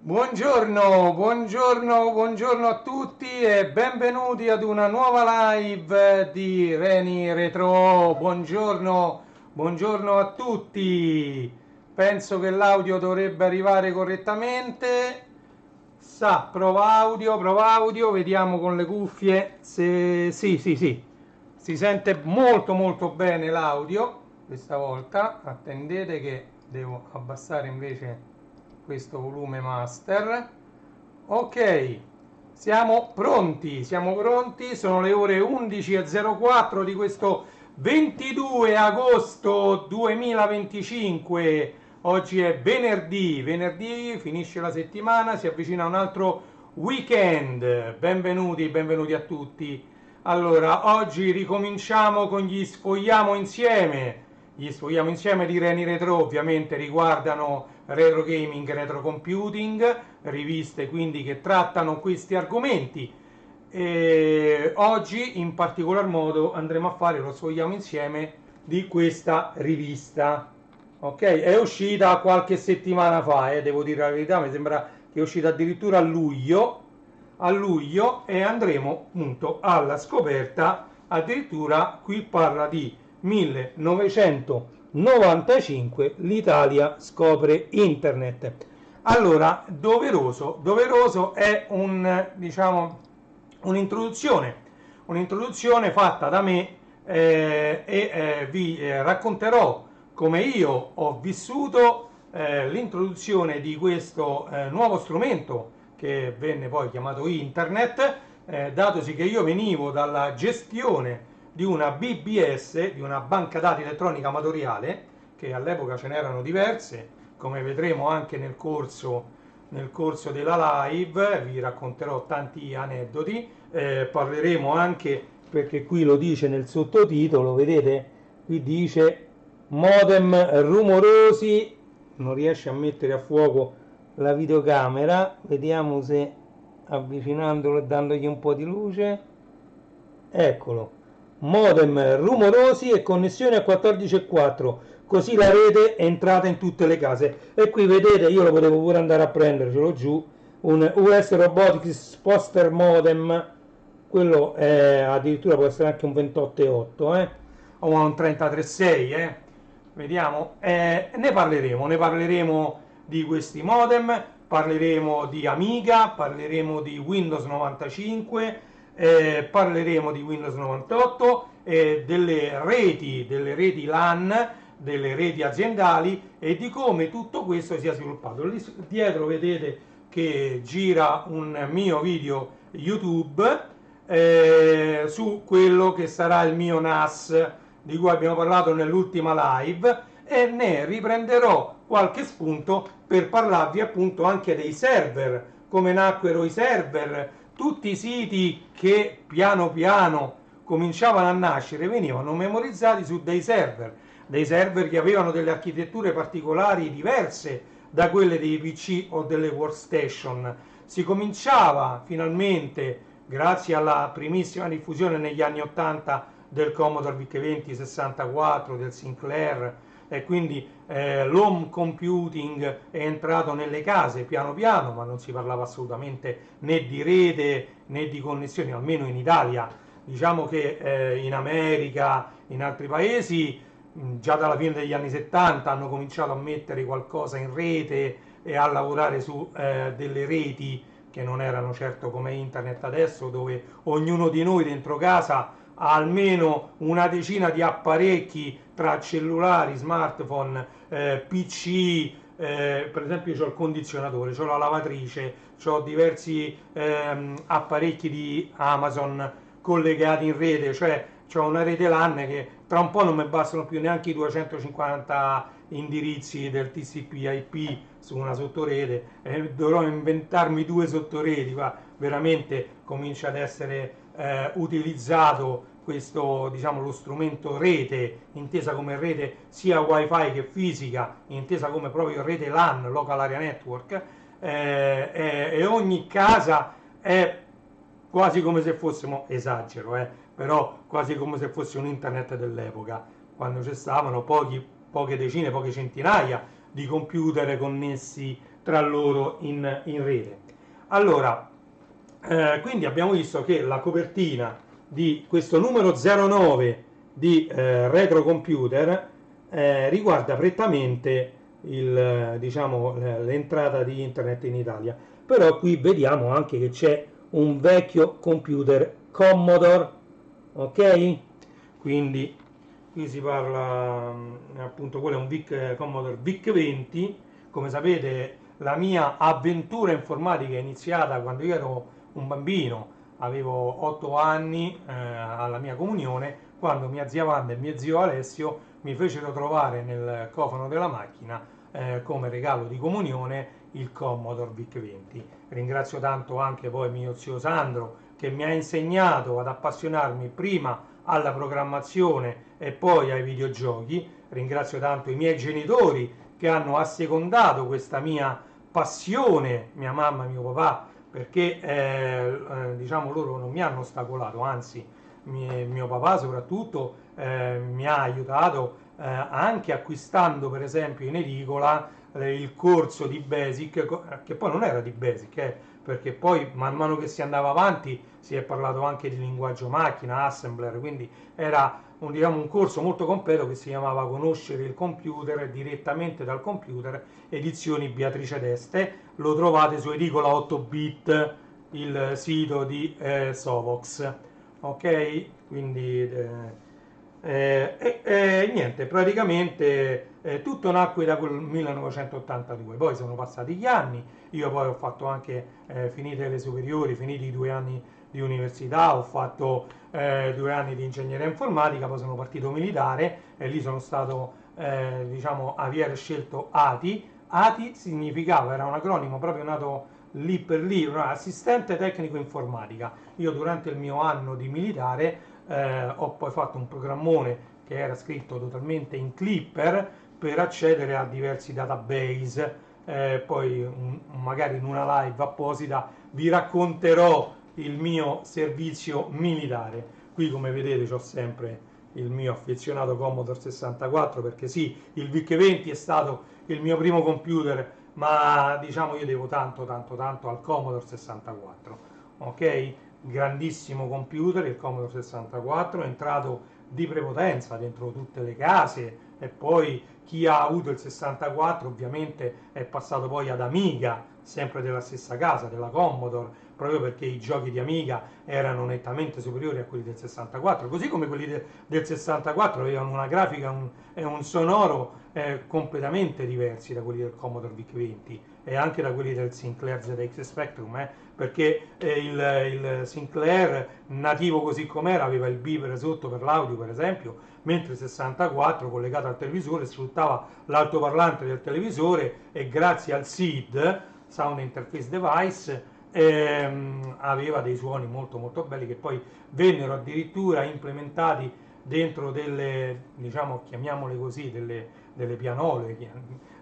Buongiorno, buongiorno, buongiorno a tutti e benvenuti ad una nuova live di Reni Retro. Buongiorno, buongiorno a tutti. Penso che l'audio dovrebbe arrivare correttamente. Prova audio, vediamo con le cuffie se sì. Si sente molto molto bene l'audio questa volta. Attendete che devo abbassare invece questo volume master. Ok, siamo pronti, sono le ore 11:04 di questo 22 agosto 2025. Oggi è venerdì, finisce la settimana, si avvicina un altro weekend. Benvenuti a tutti. Allora, oggi ricominciamo con gli Sfogliamo insieme. Gli Sfogliamo insieme di Reni Retro ovviamente riguardano retro gaming, retro computing, riviste quindi che trattano questi argomenti. E oggi in particolar modo andremo a fare lo Sfogliamo insieme di questa rivista. Ok, è uscita qualche settimana fa, devo dire la verità, mi sembra che è uscita addirittura a luglio e andremo appunto alla scoperta. Addirittura qui parla di 1995, l'Italia scopre internet. Allora, doveroso è un'introduzione fatta da me, vi racconterò come io ho vissuto l'introduzione di questo nuovo strumento che venne poi chiamato internet, datosi che io venivo dalla gestione di una BBS, di una banca dati elettronica amatoriale, che all'epoca ce n'erano diverse, come vedremo anche nel corso della live, vi racconterò tanti aneddoti, parleremo anche, perché qui lo dice nel sottotitolo, vedete, qui dice modem rumorosi, non riesce a mettere a fuoco la videocamera, vediamo se avvicinandolo e dandogli un po' di luce, eccolo, modem rumorosi e connessione a 14.4, così la rete è entrata in tutte le case. E qui vedete, io lo potevo pure andare a prendercelo giù, un US Robotics Poster Modem, quello addirittura può essere anche un 28.8 o un 33.6, vediamo, ne parleremo di questi modem, parleremo di Amiga, parleremo di Windows 95, parleremo di Windows 98, delle reti LAN, delle reti aziendali e di come tutto questo sia sviluppato. Lì dietro vedete che gira un mio video YouTube su quello che sarà il mio NAS di cui abbiamo parlato nell'ultima live, e ne riprenderò qualche spunto per parlarvi appunto anche dei server, come nacquero i server. Tutti i siti che piano piano cominciavano a nascere venivano memorizzati su dei server che avevano delle architetture particolari diverse da quelle dei PC o delle workstation. Si cominciava finalmente, grazie alla primissima diffusione negli anni 80 del Commodore VIC 2064, del Sinclair, e quindi l'home computing è entrato nelle case piano piano, ma non si parlava assolutamente né di rete né di connessioni, almeno in Italia. Diciamo che in America, in altri paesi, già dalla fine degli anni 70 hanno cominciato a mettere qualcosa in rete e a lavorare su delle reti che non erano certo come internet adesso, dove ognuno di noi dentro casa ha almeno una decina di apparecchi tra cellulari, smartphone, PC, per esempio ho il condizionatore, ho la lavatrice, ho diversi apparecchi di Amazon collegati in rete, cioè ho una rete LAN che tra un po' non mi bastano più neanche i 250 indirizzi del TCP/IP su una sottorete, dovrò inventarmi due sottoreti, ma veramente comincia ad essere utilizzato questo, diciamo, lo strumento rete, intesa come rete sia wifi che fisica, intesa come proprio rete LAN, Local Area Network, e ogni casa è quasi come se fossimo, esagero, però quasi come se fosse un internet dell'epoca, quando ci stavano poche decine, poche centinaia di computer connessi tra loro in rete. Allora, quindi abbiamo visto che la copertina di questo numero 09 di Retro Computer riguarda prettamente diciamo, l'entrata di internet in Italia. Però qui vediamo anche che c'è un vecchio computer Commodore, ok? Quindi qui si parla appunto, quello è un Commodore VIC-20. Come sapete, la mia avventura informatica è iniziata quando io ero un bambino, avevo 8 anni alla mia comunione, quando mia zia Wanda e mio zio Alessio mi fecero trovare nel cofano della macchina come regalo di comunione il Commodore VIC-20. Ringrazio tanto anche poi mio zio Sandro, che mi ha insegnato ad appassionarmi prima alla programmazione e poi ai videogiochi. Ringrazio tanto i miei genitori che hanno assecondato questa mia passione, mia mamma e mio papà, perché diciamo, loro non mi hanno ostacolato, anzi mio papà soprattutto mi ha aiutato anche acquistando per esempio in edicola il corso di Basic, che poi non era di Basic, perché poi man mano che si andava avanti si è parlato anche di linguaggio macchina, assembler, quindi era diciamo, un corso molto completo che si chiamava Conoscere il computer direttamente dal computer, edizioni Beatrice d'Este. Lo trovate su edicola 8 bit, il sito di Sovox, ok? Quindi niente, praticamente tutto nacque da quel 1982, poi sono passati gli anni, io poi ho fatto anche, finite le superiori, finiti i 2 anni di università, ho fatto 2 anni di ingegneria informatica, poi sono partito militare e lì sono stato, diciamo, aviere scelto ATI. ATI significava, era un acronimo proprio nato lì per lì, assistente tecnico informatica. Io durante il mio anno di militare ho poi fatto un programmone che era scritto totalmente in Clipper per accedere a diversi database. Poi magari in una live apposita vi racconterò il mio servizio militare. Qui come vedete ho sempre il mio affezionato Commodore 64, perché sì, il VIC-20 è stato il mio primo computer, ma diciamo io devo tanto al Commodore 64, ok? Grandissimo computer, il Commodore 64, è entrato di prepotenza dentro tutte le case, e poi chi ha avuto il 64 ovviamente è passato poi ad Amiga, sempre della stessa casa, della Commodore, proprio perché i giochi di Amiga erano nettamente superiori a quelli del 64, così come quelli del 64 avevano una grafica e un sonoro completamente diversi da quelli del Commodore VIC-20 e anche da quelli del Sinclair ZX Spectrum, perché il Sinclair nativo così com'era aveva il beeper sotto per l'audio per esempio, mentre il 64 collegato al televisore sfruttava l'altoparlante del televisore e grazie al SID, Sound Interface Device, aveva dei suoni molto molto belli che poi vennero addirittura implementati dentro delle, diciamo, chiamiamole così, delle pianole,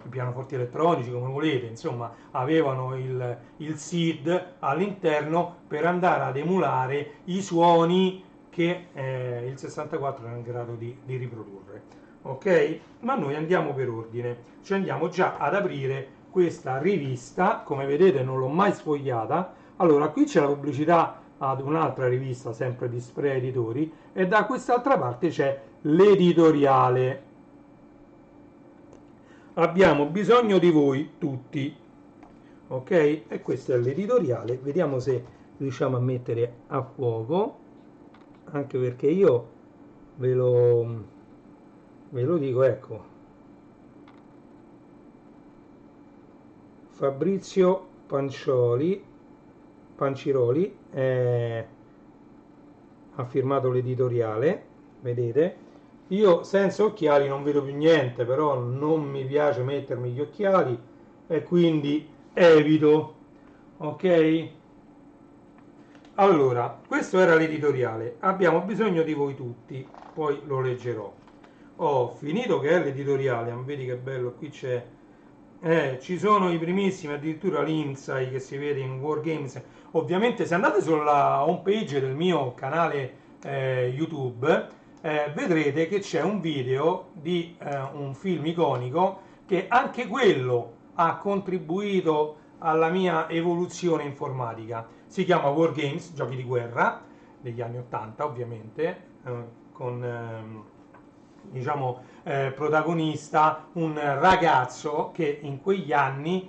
pianoforti elettronici come volete, insomma avevano il SID all'interno per andare ad emulare i suoni che il 64 era in grado di riprodurre, ok? Ma noi andiamo per ordine, ci andiamo già ad aprire questa rivista. Come vedete non l'ho mai sfogliata. Allora qui c'è la pubblicità ad un'altra rivista sempre di Spray Editori e da quest'altra parte c'è l'editoriale. Abbiamo bisogno di voi tutti, ok? E questo è l'editoriale, vediamo se riusciamo a mettere a fuoco, anche perché io ve lo dico, ecco, Fabrizio Panciroli ha firmato l'editoriale, vedete? Io senza occhiali non vedo più niente, però non mi piace mettermi gli occhiali e quindi evito, ok? Allora, questo era l'editoriale, abbiamo bisogno di voi tutti, poi lo leggerò. Ho finito che è l'editoriale, vedi che bello, qui c'è, ci sono i primissimi, addirittura l'Insai che si vede in Wargames. Ovviamente se andate sulla home page del mio canale YouTube, vedrete che c'è un video di un film iconico che anche quello ha contribuito alla mia evoluzione informatica. Si chiama Wargames, giochi di guerra, degli anni 80 ovviamente, con diciamo protagonista un ragazzo che in quegli anni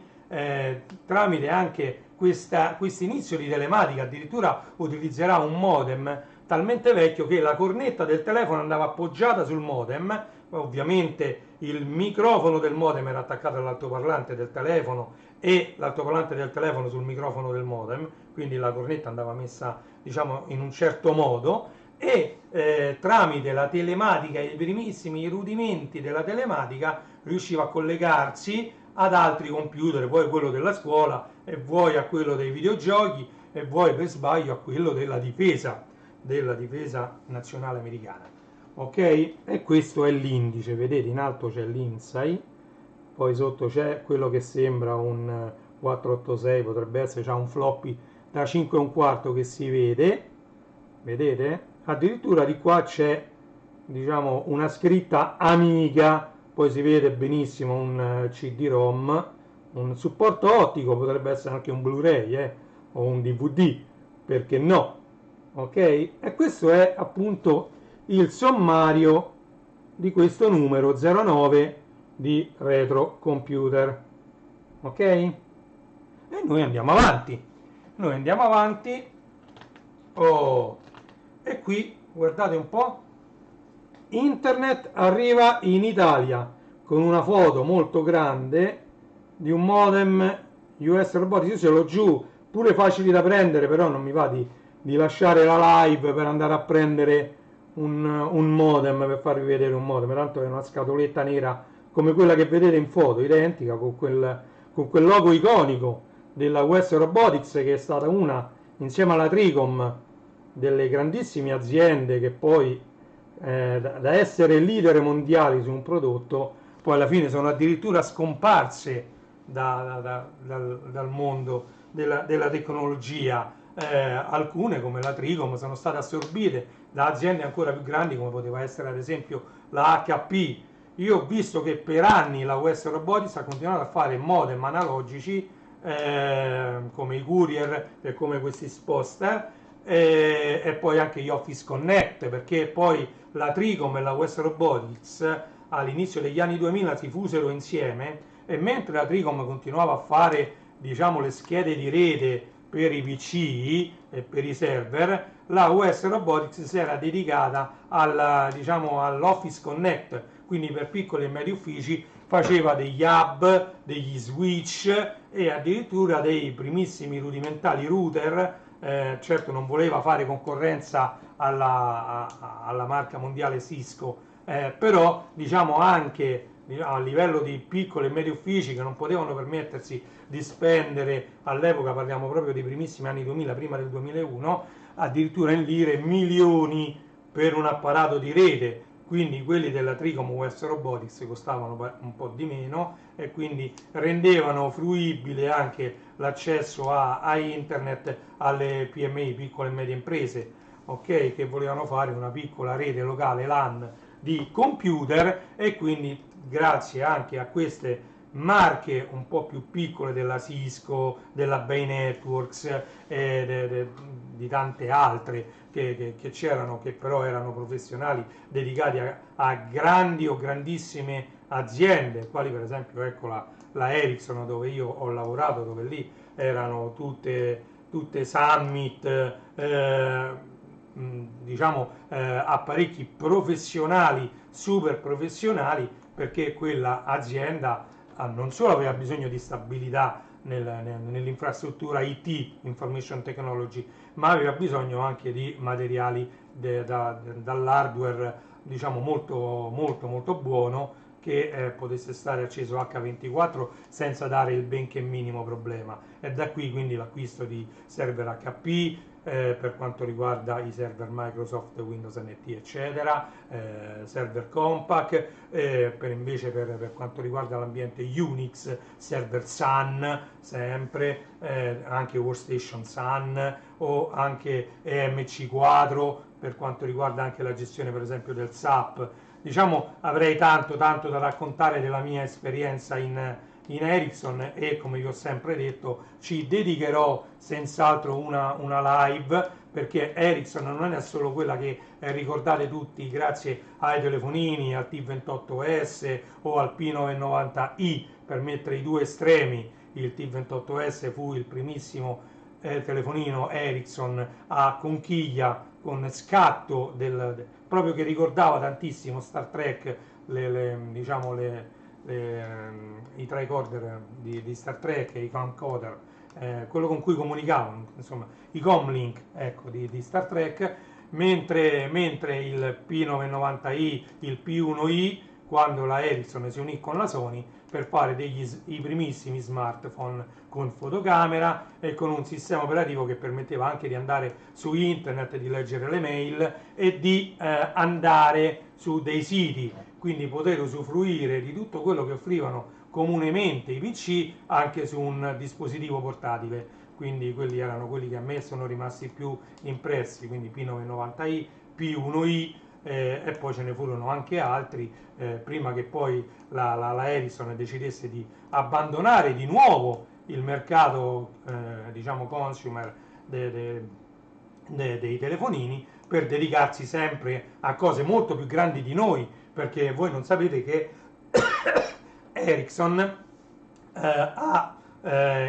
tramite anche questo inizio di telematica addirittura utilizzerà un modem talmente vecchio che la cornetta del telefono andava appoggiata sul modem, ovviamente il microfono del modem era attaccato all'altoparlante del telefono e l'altoparlante del telefono sul microfono del modem, quindi la cornetta andava messa diciamo in un certo modo e tramite la telematica, i primissimi rudimenti della telematica, riusciva a collegarsi ad altri computer, vuoi quello della scuola e vuoi a quello dei videogiochi e vuoi per sbaglio a quello della difesa nazionale americana. Ok? E questo è l'indice, vedete in alto c'è l'INSAI, poi sotto c'è quello che sembra un 486, potrebbe essere, c'ha un floppy da 5 e un quarto che si vede, vedete? Addirittura di qua c'è diciamo una scritta Amiga, poi si vede benissimo un CD-ROM, un supporto ottico, potrebbe essere anche un Blu-ray o un DVD, perché no? Ok? E questo è appunto il sommario di questo numero 09 di Retro Computer. Ok? E noi andiamo avanti. Noi andiamo avanti. Oh. E qui, guardate un po', Internet arriva in Italia con una foto molto grande di un modem US Robotics. Io ce l'ho giù, pure facili da prendere, però non mi va di lasciare la live per andare a prendere un modem per farvi vedere un modem. Tanto è una scatoletta nera come quella che vedete in foto, identica con quel logo iconico della US Robotics, che è stata una, insieme alla Tricom, delle grandissime aziende che poi da essere leader mondiali su un prodotto poi alla fine sono addirittura scomparse dal mondo della tecnologia. Alcune come la Tricom sono state assorbite da aziende ancora più grandi come poteva essere ad esempio la HP. Io ho visto che per anni la US Robotics ha continuato a fare modem analogici come i Courier e come questi Sposter e poi anche gli Office Connect, perché poi la Tricom e la US Robotics all'inizio degli anni 2000 si fusero insieme e mentre la Tricom continuava a fare diciamo le schede di rete per i PC e per i server, la US Robotics si era dedicata diciamo, all'Office Connect, quindi per piccoli e medi uffici faceva degli hub, degli switch e addirittura dei primissimi rudimentali router. Certo non voleva fare concorrenza alla marca mondiale Cisco, però diciamo anche a livello di piccoli e medi uffici che non potevano permettersi di spendere, all'epoca parliamo proprio dei primissimi anni 2000, prima del 2001, addirittura in lire milioni per un apparato di rete, quindi quelli della Tricom US Robotics costavano un po' di meno e quindi rendevano fruibile anche l'accesso a internet alle PMI, piccole e medie imprese, ok, che volevano fare una piccola rete locale LAN di computer e quindi grazie anche a queste marche un po' più piccole della Cisco, della Bay Networks e di tante altre che c'erano, che però erano professionali dedicati a grandi o grandissime aziende, quali per esempio ecco la Ericsson dove io ho lavorato, dove lì erano tutte Summit, diciamo apparecchi professionali, super professionali, perché quella azienda non solo aveva bisogno di stabilità nell'infrastruttura IT, Information Technology, ma aveva bisogno anche di materiali dall'hardware diciamo molto molto molto buono, che potesse stare acceso H24 senza dare il benché minimo problema. E da qui quindi l'acquisto di server HP, per quanto riguarda i server Microsoft, Windows NT eccetera, server Compaq, per quanto riguarda l'ambiente Unix, server Sun sempre, anche Workstation Sun o anche EMC Quadro per quanto riguarda anche la gestione per esempio del SAP. Diciamo avrei tanto da raccontare della mia esperienza in Ericsson e come vi ho sempre detto ci dedicherò senz'altro una live, perché Ericsson non è solo quella che ricordate tutti grazie ai telefonini, al T28S o al P990i, per mettere i due estremi. Il T28S fu il primissimo telefonino Ericsson a conchiglia con scatto proprio che ricordava tantissimo Star Trek, diciamo i tricorder di Star Trek e i camcorder, quello con cui comunicavano, insomma i comlink, ecco, di Star Trek, mentre il P990i, il P1i, quando la Ericsson si unì con la Sony per fare i primissimi smartphone con fotocamera e con un sistema operativo che permetteva anche di andare su internet, di leggere le mail e di andare su dei siti, quindi poter usufruire di tutto quello che offrivano comunemente i PC anche su un dispositivo portatile. Quindi quelli erano quelli che a me sono rimasti più impressi, quindi P990i, P1i, e poi ce ne furono anche altri, prima che poi la Ericsson decidesse di abbandonare di nuovo il mercato diciamo consumer dei telefonini, per dedicarsi sempre a cose molto più grandi di noi, perché voi non sapete che Ericsson ha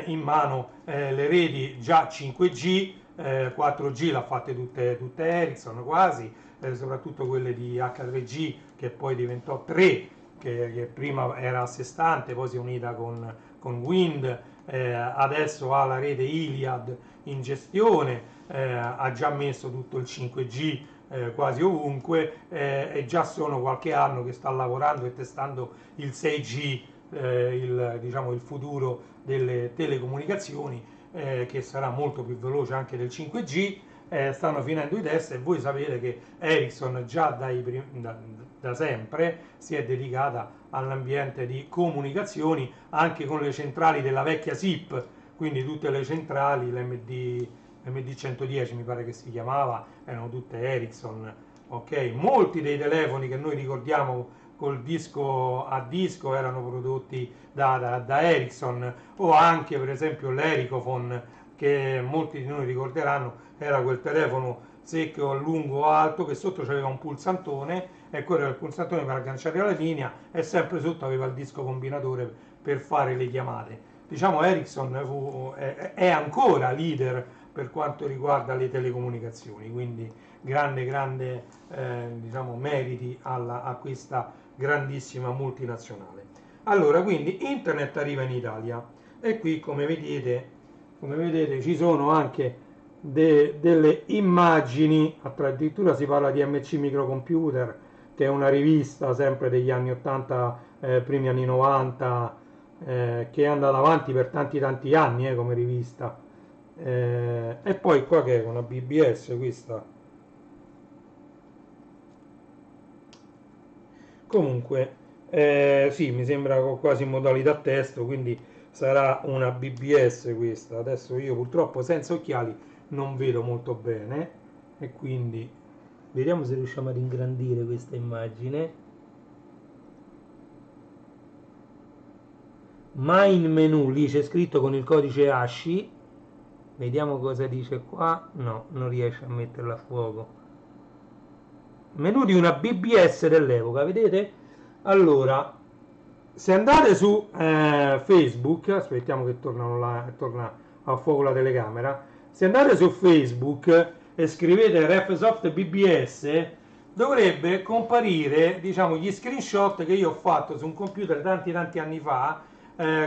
in mano le reti già 5G, 4G l'ha fatte tutte Ericsson quasi, soprattutto quelle di H3G che poi diventò 3, che prima era a sé stante, poi si è unita con Wind, adesso ha la rete Iliad in gestione, ha già messo tutto il 5G quasi ovunque, e già sono qualche anno che sta lavorando e testando il 6G, diciamo il futuro delle telecomunicazioni, che sarà molto più veloce anche del 5G. Stanno finendo i test e voi sapete che Ericsson già da sempre si è dedicata all'ambiente di comunicazioni anche con le centrali della vecchia SIP, quindi tutte le centrali, l'MD110 mi pare che si chiamava, erano tutte Ericsson. Ok, molti dei telefoni che noi ricordiamo col disco a disco erano prodotti da Ericsson, o anche per esempio l'Ericophone, che molti di noi ricorderanno, era quel telefono secco, lungo, alto, che sotto c'aveva un pulsantone, e quello era il pulsantone per agganciare alla linea, e sempre sotto aveva il disco combinatore per fare le chiamate. Diciamo Ericsson è ancora leader per quanto riguarda le telecomunicazioni, quindi grande diciamo, meriti a questa grandissima multinazionale. Allora, quindi internet arriva in Italia e qui come vedete ci sono anche delle immagini, addirittura si parla di MC Microcomputer, che è una rivista sempre degli anni 80, primi anni 90, che è andata avanti per tanti anni come rivista. E poi qua che è una BBS questa. Comunque sì, mi sembra quasi in modalità testo, quindi sarà una BBS questa. Adesso io purtroppo senza occhiali non vedo molto bene, e quindi vediamo se riusciamo ad ingrandire questa immagine. Main menu, lì c'è scritto con il codice ASCII, vediamo cosa dice qua. No, non riesce a metterla a fuoco. Menu di una BBS dell'epoca, vedete? Allora, se andate su Facebook, aspettiamo che torna a fuoco la telecamera. Se andate su Facebook e scrivete Refsoft BBS, dovrebbe comparire, diciamo, gli screenshot che io ho fatto su un computer tanti anni fa,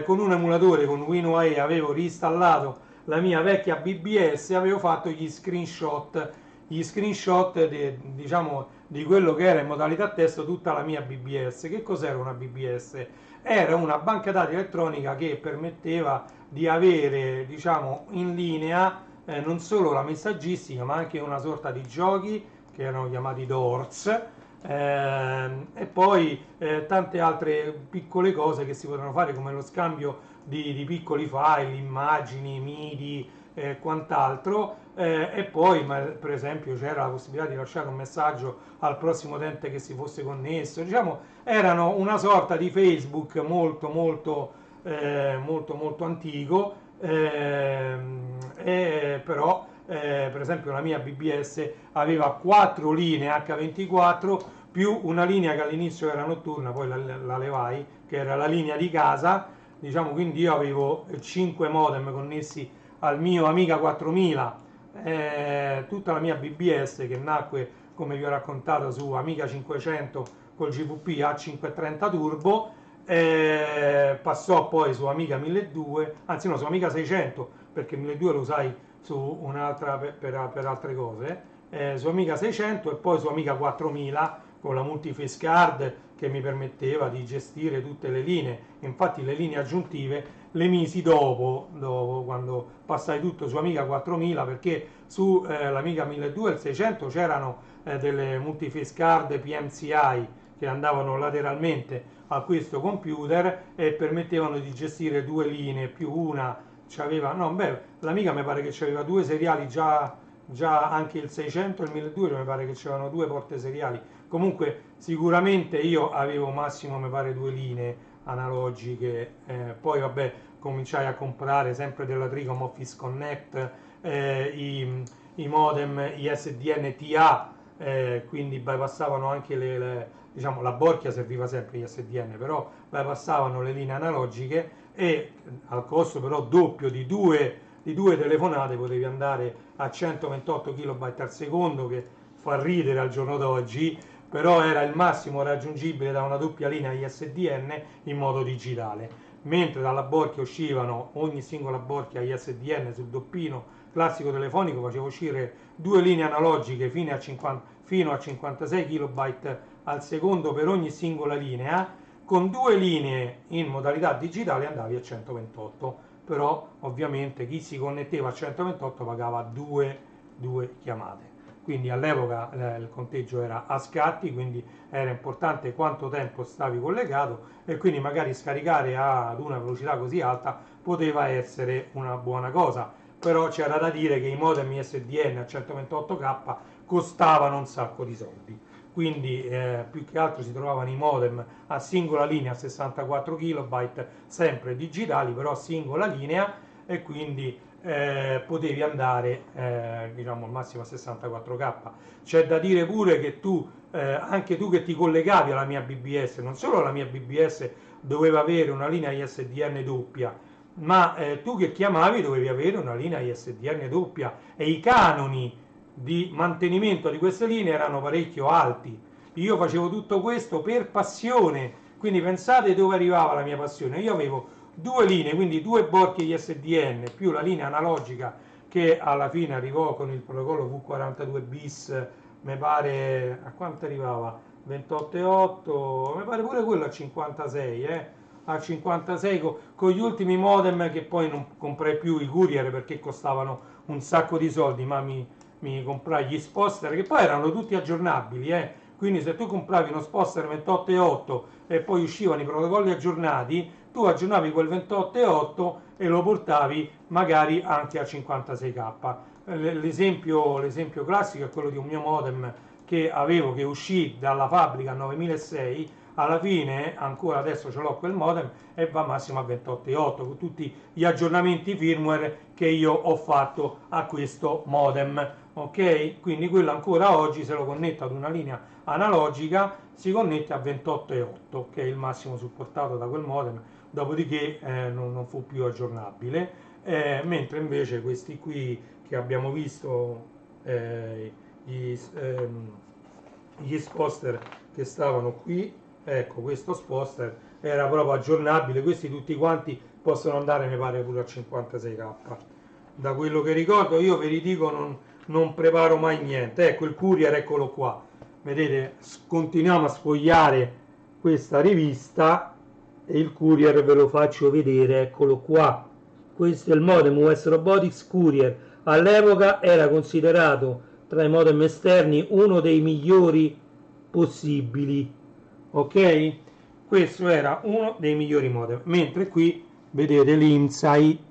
con un emulatore, con WinUAE, avevo reinstallato la mia vecchia BBS, avevo fatto gli screenshot gli screenshot diciamo, di quello che era in modalità testo tutta la mia BBS. Che cos'era una BBS? Era una banca dati elettronica che permetteva di avere, diciamo, in linea non solo la messaggistica, ma anche una sorta di giochi che erano chiamati DORS, e poi tante altre piccole cose che si potevano fare, come lo scambio di piccoli file, immagini, MIDI e quant'altro, e poi per esempio c'era la possibilità di lasciare un messaggio al prossimo utente che si fosse connesso. Diciamo, erano una sorta di Facebook molto antico, però per esempio la mia BBS aveva 4 linee H24 più una linea che all'inizio era notturna, poi la levai, che era la linea di casa, diciamo, quindi io avevo 5 modem connessi al mio Amiga 4000, tutta la mia BBS che nacque, come vi ho raccontato, su Amiga 500 col GVP A530 Turbo, passò poi su Amiga 1200, anzi no, su Amiga 600, perché 1200 lo usai su un'altra per altre cose, su Amiga 600 e poi su Amiga 4000 con la multiface card che mi permetteva di gestire tutte le linee. Infatti le linee aggiuntive le misi dopo quando passai tutto su Amiga 4000, perché su l'Amiga 1200 e il 600 c'erano delle multiface card PMCI che andavano lateralmente a questo computer e permettevano di gestire due linee più una c'aveva, no, beh, l'Amiga mi pare che c'aveva due seriali già anche il 600 e il 1200 mi pare che c'erano due porte seriali. Comunque sicuramente io avevo massimo mi pare due linee analogiche, poi vabbè cominciai a comprare sempre della Tricom Office Connect, i modem ISDN TA, quindi bypassavano anche diciamo, la borchia serviva sempre ISDN, però bypassavano le linee analogiche e al costo però doppio di due telefonate potevi andare a 128 kB al secondo, che fa ridere al giorno d'oggi, però era il massimo raggiungibile da una doppia linea ISDN in modo digitale, mentre dalla borchia uscivano ogni singola borchia ISDN sul doppino classico telefonico faceva uscire due linee analogiche fino a 56 kB al secondo per ogni singola linea. Con due linee in modalità digitale andavi a 128, però ovviamente chi si connetteva a 128 pagava due chiamate. Quindi all'epoca il conteggio era a scatti, quindi era importante quanto tempo stavi collegato e quindi magari scaricare ad una velocità così alta poteva essere una buona cosa. Però c'era da dire che i modem ISDN a 128K costavano un sacco di soldi, quindi più che altro si trovavano i modem a singola linea a 64 kB, sempre digitali, però singola linea, e quindi potevi andare diciamo al massimo a 64K. C'è da dire pure che anche tu che ti collegavi alla mia BBS, non solo la mia BBS doveva avere una linea ISDN doppia, ma tu che chiamavi dovevi avere una linea ISDN doppia e i canoni di mantenimento di queste linee erano parecchio alti. Io facevo tutto questo per passione, quindi pensate dove arrivava la mia passione. Io avevo due linee, quindi due borchie ISDN più la linea analogica che alla fine arrivò con il protocollo V42 bis, mi pare, a quanto arrivava? 28,8, mi pare pure quello a 56, a 56 con gli ultimi modem che poi non comprai più i courier perché costavano un sacco di soldi, ma mi comprai gli sposter che poi erano tutti aggiornabili, quindi se tu compravi uno sposter 28,8 e poi uscivano i protocolli aggiornati, tu aggiornavi quel 28,8 e lo portavi magari anche a 56K. L'esempio classico è quello di un mio modem che avevo, che uscì dalla fabbrica a 9600, alla fine ancora adesso ce l'ho quel modem e va massimo a 28,8 con tutti gli aggiornamenti firmware che io ho fatto a questo modem, ok? Quindi quello ancora oggi, se lo connetto ad una linea analogica, si connette a 28,8 che è il massimo supportato da quel modem, dopodiché non fu più aggiornabile, mentre invece questi qui che abbiamo visto, gli sposter che stavano qui, ecco, questo sposter era proprio aggiornabile, questi tutti quanti possono andare mi pare pure a 56K. Da quello che ricordo, io ve li dico, non preparo mai niente. Ecco il courier, eccolo qua. Vedete, continuiamo a sfogliare questa rivista e il courier ve lo faccio vedere, eccolo qua. Questo è il modem US Robotics Courier. All'epoca era considerato tra i modem esterni uno dei migliori possibili, ok? Questo era uno dei migliori modem, mentre qui vedete l'INSAI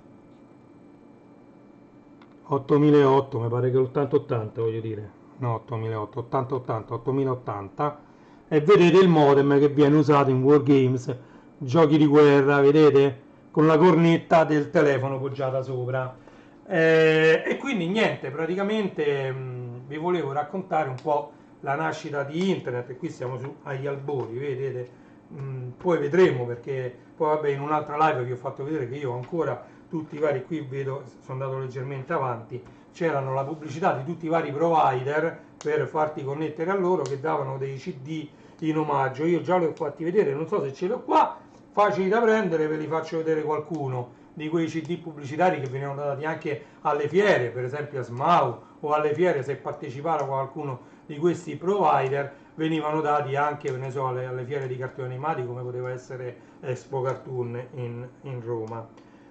8008, mi pare che l'8080, voglio dire, no, 8008, 8080, 8080, e vedete il modem che viene usato in wargames, giochi di guerra, vedete, con la cornetta del telefono poggiata sopra. E quindi niente, praticamente vi volevo raccontare un po' la nascita di internet, e qui siamo agli albori, vedete. Poi vedremo, perché poi vabbè, in un'altra live vi ho fatto vedere che io ancora tutti i vari, qui vedo, sono andato leggermente avanti, c'erano la pubblicità di tutti i vari provider per farti connettere a loro, che davano dei CD in omaggio. Io già li ho fatti vedere, non so se ce li ho qua, facili da prendere, ve li faccio vedere qualcuno di quei CD pubblicitari che venivano dati anche alle fiere, per esempio a SMAU, o alle fiere, se partecipava qualcuno di questi provider, venivano dati anche, ne so, alle fiere di cartoni animati, come poteva essere Expo Cartoon in Roma.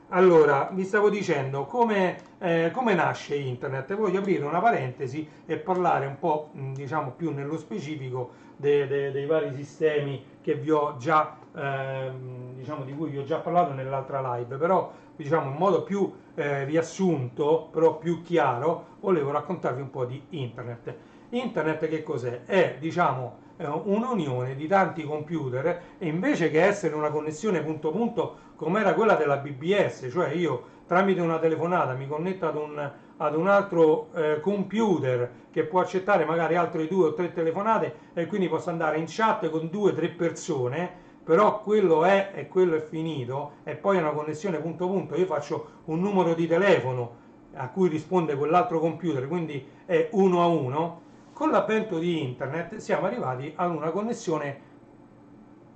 Allora, vi stavo dicendo come nasce internet. Voglio aprire una parentesi e parlare un po', diciamo, più nello specifico dei vari sistemi che vi ho già, diciamo, di cui vi ho già parlato nell'altra live, però diciamo in modo più riassunto, però più chiaro, volevo raccontarvi un po' di internet. Internet che cos'è? È, diciamo, un'unione di tanti computer, e invece che essere una connessione punto punto come era quella della BBS, cioè io tramite una telefonata mi connetto ad un altro computer che può accettare magari altre 2 o 3 telefonate, e quindi posso andare in chat con 2 o 3 persone, però quello è e quello è finito, e poi è una connessione punto punto. Io faccio un numero di telefono a cui risponde quell'altro computer, quindi è uno a uno. Con l'avvento di internet siamo arrivati ad una connessione,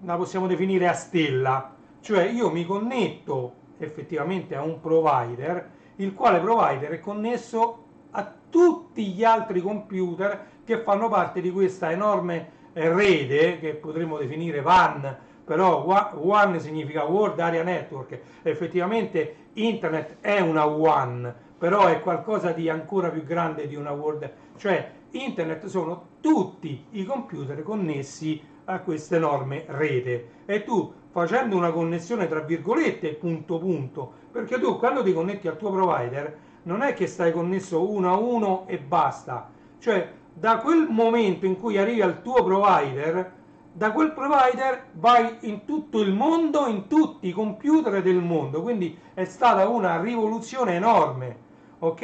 la possiamo definire a stella, cioè io mi connetto effettivamente a un provider, il quale provider è connesso a tutti gli altri computer che fanno parte di questa enorme rete che potremmo definire WAN, però WAN significa World Area Network. Effettivamente internet è una WAN, però è qualcosa di ancora più grande di una World, cioè internet sono tutti i computer connessi a questa enorme rete, e tu, facendo una connessione tra virgolette punto punto, perché tu quando ti connetti al tuo provider non è che stai connesso uno a uno e basta, cioè da quel momento in cui arrivi al tuo provider, da quel provider vai in tutto il mondo, in tutti i computer del mondo, quindi è stata una rivoluzione enorme, ok?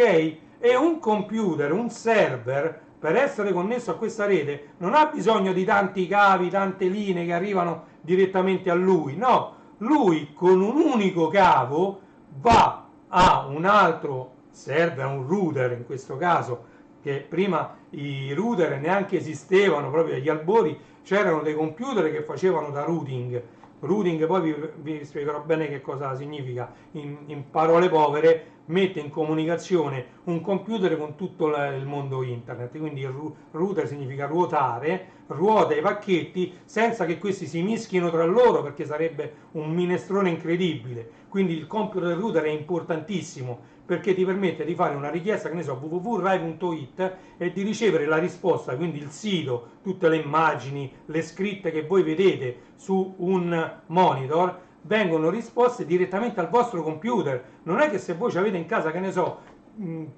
E un computer, un server, per essere connesso a questa rete non ha bisogno di tanti cavi, tante linee che arrivano direttamente a lui, no, lui con un unico cavo va a un altro server, a un router in questo caso, che prima i router neanche esistevano, proprio agli albori c'erano dei computer che facevano da routing. Routing poi vi spiegherò bene che cosa significa in parole povere, mette in comunicazione un computer con tutto il mondo internet, quindi il router significa ruotare, ruota i pacchetti senza che questi si mischino tra loro, perché sarebbe un minestrone incredibile. Quindi il compito del router è importantissimo, perché ti permette di fare una richiesta, che ne so, www.rai.it, e di ricevere la risposta, quindi il sito, tutte le immagini, le scritte che voi vedete su un monitor vengono risposte direttamente al vostro computer. Non è che se voi avete in casa, che ne so,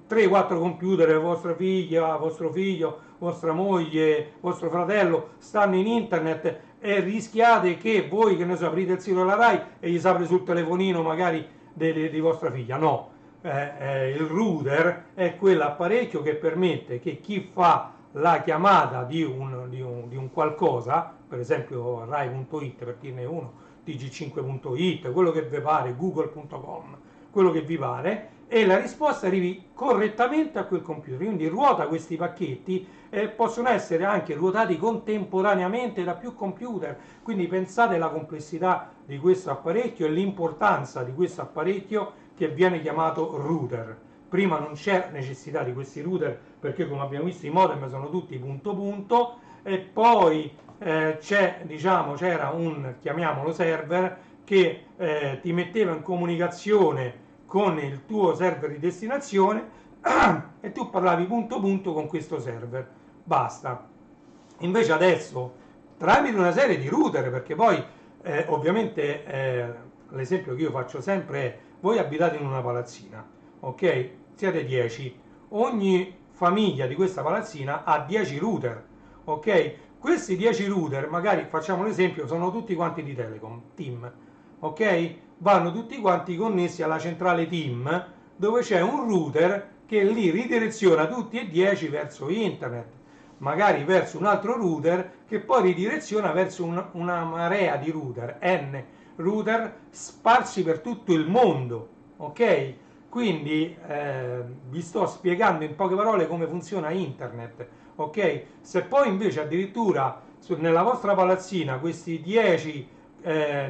3-4 computer, vostra figlia, vostro figlio, vostra moglie, vostro fratello stanno in internet, e rischiate che voi, che ne so, aprite il sito della Rai e gli si apre sul telefonino magari di vostra figlia. No, il router è quell'apparecchio che permette che chi fa la chiamata di un qualcosa, per esempio rai.it per dirne uno, tg5.it, quello che vi pare, google.com, quello che vi pare, e la risposta arrivi correttamente a quel computer. Quindi ruota questi pacchetti e possono essere anche ruotati contemporaneamente da più computer. Quindi pensate alla complessità di questo apparecchio e l'importanza di questo apparecchio che viene chiamato router. prima non c'è necessità di questi router perché come abbiamo visto i modem sono tutti punto punto, e poi c'era un, chiamiamolo server, che ti metteva in comunicazione con il tuo server di destinazione e tu parlavi punto punto con questo server, basta. Invece adesso tramite una serie di router, perché poi ovviamente l'esempio che io faccio sempre è: voi abitate in una palazzina, ok? Siete 10, ogni famiglia di questa palazzina ha 10 router, ok? Questi 10 router, magari facciamo l'esempio, sono tutti quanti di Telecom, TIM, ok? Vanno tutti quanti connessi alla centrale TIM, dove c'è un router che li ridireziona tutti e 10 verso internet, magari verso un altro router che poi ridireziona verso una marea di router, n router sparsi per tutto il mondo, ok? Quindi vi sto spiegando in poche parole come funziona internet, ok? Se poi invece addirittura nella vostra palazzina questi 10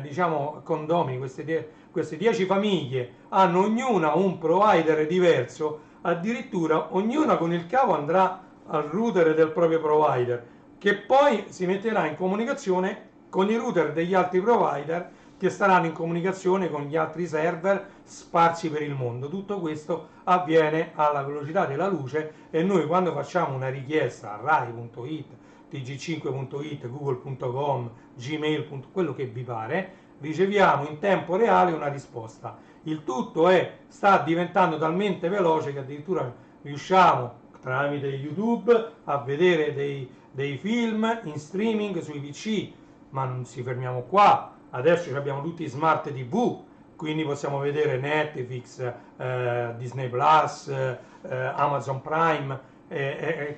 diciamo condomini, queste 10 famiglie hanno ognuna un provider diverso, addirittura ognuna con il cavo andrà al router del proprio provider, che poi si metterà in comunicazione con i router degli altri provider, che staranno in comunicazione con gli altri server sparsi per il mondo. Tutto questo avviene alla velocità della luce, e noi quando facciamo una richiesta a rai.it, tg5.it, google.com, gmail. Quello che vi pare, riceviamo in tempo reale una risposta. Il tutto sta diventando talmente veloce che addirittura riusciamo tramite YouTube a vedere dei film in streaming sui PC, ma non ci fermiamo qua. Adesso abbiamo tutti smart TV, quindi possiamo vedere Netflix, Disney Plus, Amazon Prime,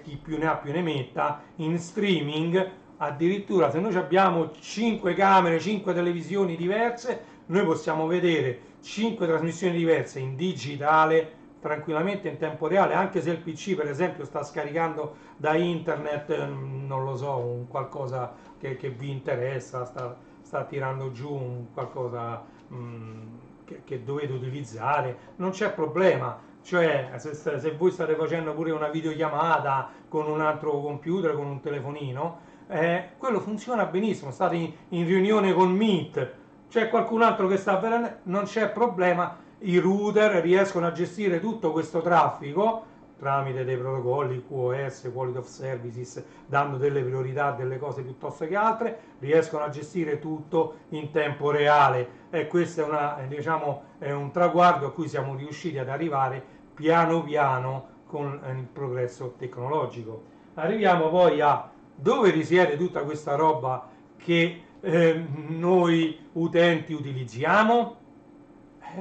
chi più ne ha più ne metta, in streaming. Addirittura se noi abbiamo 5 camere, 5 televisioni diverse, noi possiamo vedere 5 trasmissioni diverse in digitale tranquillamente in tempo reale, anche se il PC per esempio sta scaricando da internet, non lo so, un qualcosa che vi interessa, sta tirando giù un qualcosa che dovete utilizzare, non c'è problema. Cioè se voi state facendo pure una videochiamata con un altro computer, con un telefonino, quello funziona benissimo. State in riunione con Meet, c'è qualcun altro che sta avvenendo, non c'è problema. I router riescono a gestire tutto questo traffico tramite dei protocolli QoS, Quality of Services, dando delle priorità a delle cose piuttosto che altre, riescono a gestire tutto in tempo reale, e questo è un traguardo a cui siamo riusciti ad arrivare piano piano con il progresso tecnologico. Arriviamo poi a dove risiede tutta questa roba che noi utenti utilizziamo.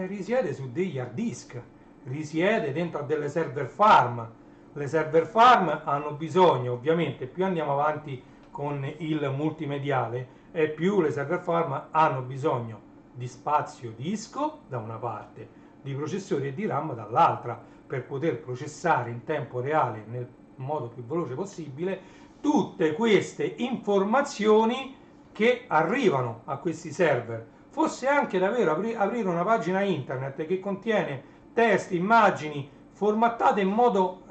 Risiede su degli hard disk, risiede dentro a delle server farm. Le server farm hanno bisogno, ovviamente, più andiamo avanti con il multimediale e più le server farm hanno bisogno di spazio disco da una parte, di processori e di RAM dall'altra, per poter processare in tempo reale, nel modo più veloce possibile, tutte queste informazioni che arrivano a questi server. Fosse anche davvero aprire una pagina internet che contiene testi, immagini formattate in modo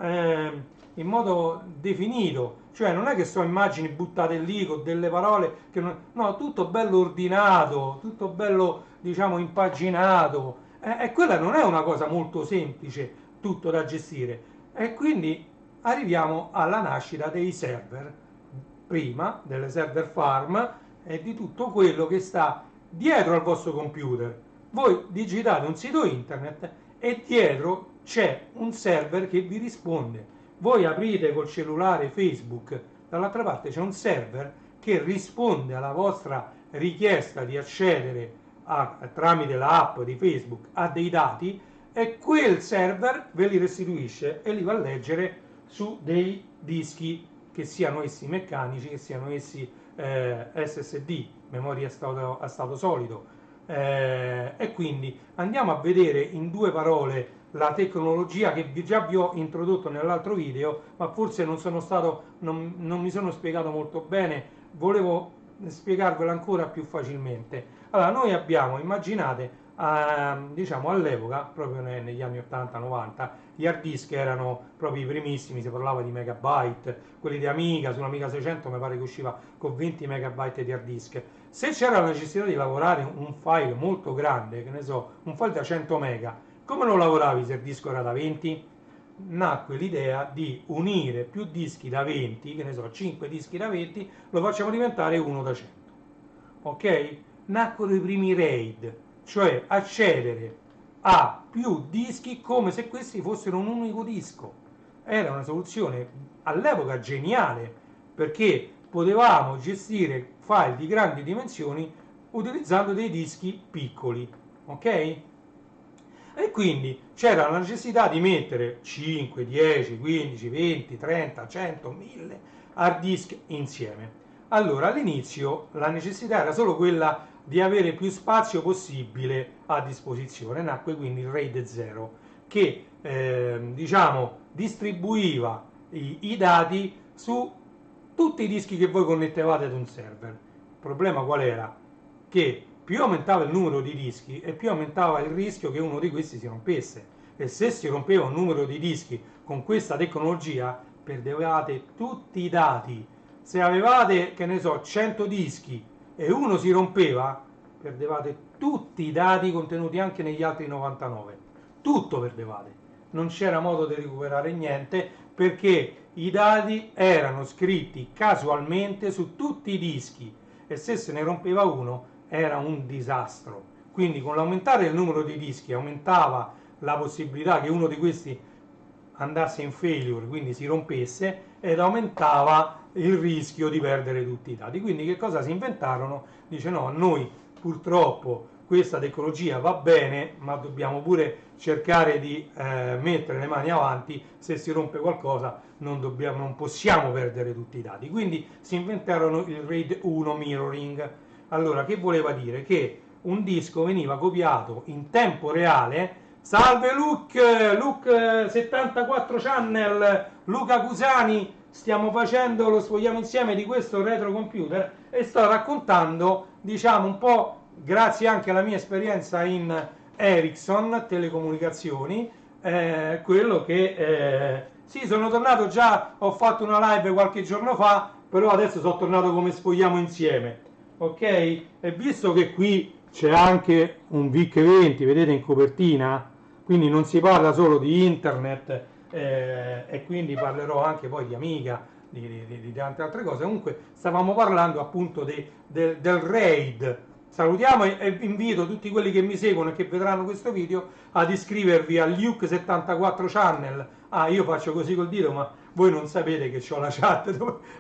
definito, cioè non è che sono immagini buttate lì con delle parole che no, tutto bello ordinato, tutto bello diciamo impaginato, e quella non è una cosa molto semplice, tutto da gestire. E quindi arriviamo alla nascita dei server, prima delle server farm e di tutto quello che sta dietro al vostro computer. Voi digitate un sito internet e dietro c'è un server che vi risponde. Voi aprite col cellulare Facebook, dall'altra parte c'è un server che risponde alla vostra richiesta di accedere tramite l'app di Facebook a dei dati, e quel server ve li restituisce e li va a leggere su dei dischi, che siano essi meccanici, che siano essi SSD, memoria a stato solido. E quindi andiamo a vedere in due parole la tecnologia che già vi ho introdotto nell'altro video, ma forse non mi sono spiegato molto bene, volevo spiegarvela ancora più facilmente. Allora, noi abbiamo, immaginate, diciamo all'epoca, proprio negli anni 80-90, gli hard disk erano proprio i primissimi, si parlava di megabyte, quelli di Amiga, sull'Amiga 600 mi pare che usciva con 20 megabyte di hard disk. Se c'era la necessità di lavorare un file molto grande, che ne so, un file da 100 mega, come lo lavoravi se il disco era da 20? Nacque l'idea di unire più dischi da 20, che ne so, 5 dischi da 20, lo facciamo diventare uno da 100. Ok? Nacquero i primi RAID, cioè accedere a più dischi come se questi fossero un unico disco. Era una soluzione all'epoca geniale, perché potevamo gestire file di grandi dimensioni utilizzando dei dischi piccoli, ok? E quindi c'era la necessità di mettere 5, 10, 15, 20, 30, 100, 1000 hard disk insieme. Allora all'inizio la necessità era solo quella di avere più spazio possibile a disposizione. Nacque quindi il RAID 0 che diciamo distribuiva i dati su tutti i dischi che voi connettevate ad un server. Il problema qual era? Che più aumentava il numero di dischi e più aumentava il rischio che uno di questi si rompesse. E se si rompeva un numero di dischi con questa tecnologia, perdevate tutti i dati. Se avevate, che ne so, 100 dischi e uno si rompeva, perdevate tutti i dati contenuti anche negli altri 99. Tutto perdevate. Non c'era modo di recuperare niente perché i dati erano scritti casualmente su tutti i dischi e se se ne rompeva uno era un disastro. Quindi con l'aumentare del numero di dischi aumentava la possibilità che uno di questi andasse in failure, quindi si rompesse, ed aumentava il rischio di perdere tutti i dati. Quindi che cosa si inventarono? Dice no, noi purtroppo questa tecnologia va bene, ma dobbiamo pure cercare di mettere le mani avanti, se si rompe qualcosa non possiamo perdere tutti i dati. Quindi si inventarono il RAID 1 mirroring. Allora, che voleva dire? Che un disco veniva copiato in tempo reale. Salve Luke 74 Channel, Luca Cusani, stiamo facendo lo Sfogliamo insieme di questo retro computer e sto raccontando, diciamo un po', grazie anche alla mia esperienza in Ericsson telecomunicazioni, quello che sì, sono tornato già, ho fatto una live qualche giorno fa, però adesso sono tornato come Sfogliamo insieme, ok? E visto che qui c'è anche un VIC-20, vedete in copertina, quindi non si parla solo di internet, e quindi parlerò anche poi di Amiga, di tante altre cose. Comunque stavamo parlando appunto del RAID. Salutiamo e invito tutti quelli che mi seguono e che vedranno questo video ad iscrivervi al Luke 74 Channel. Ah, io faccio così col dito, ma voi non sapete che ho la chat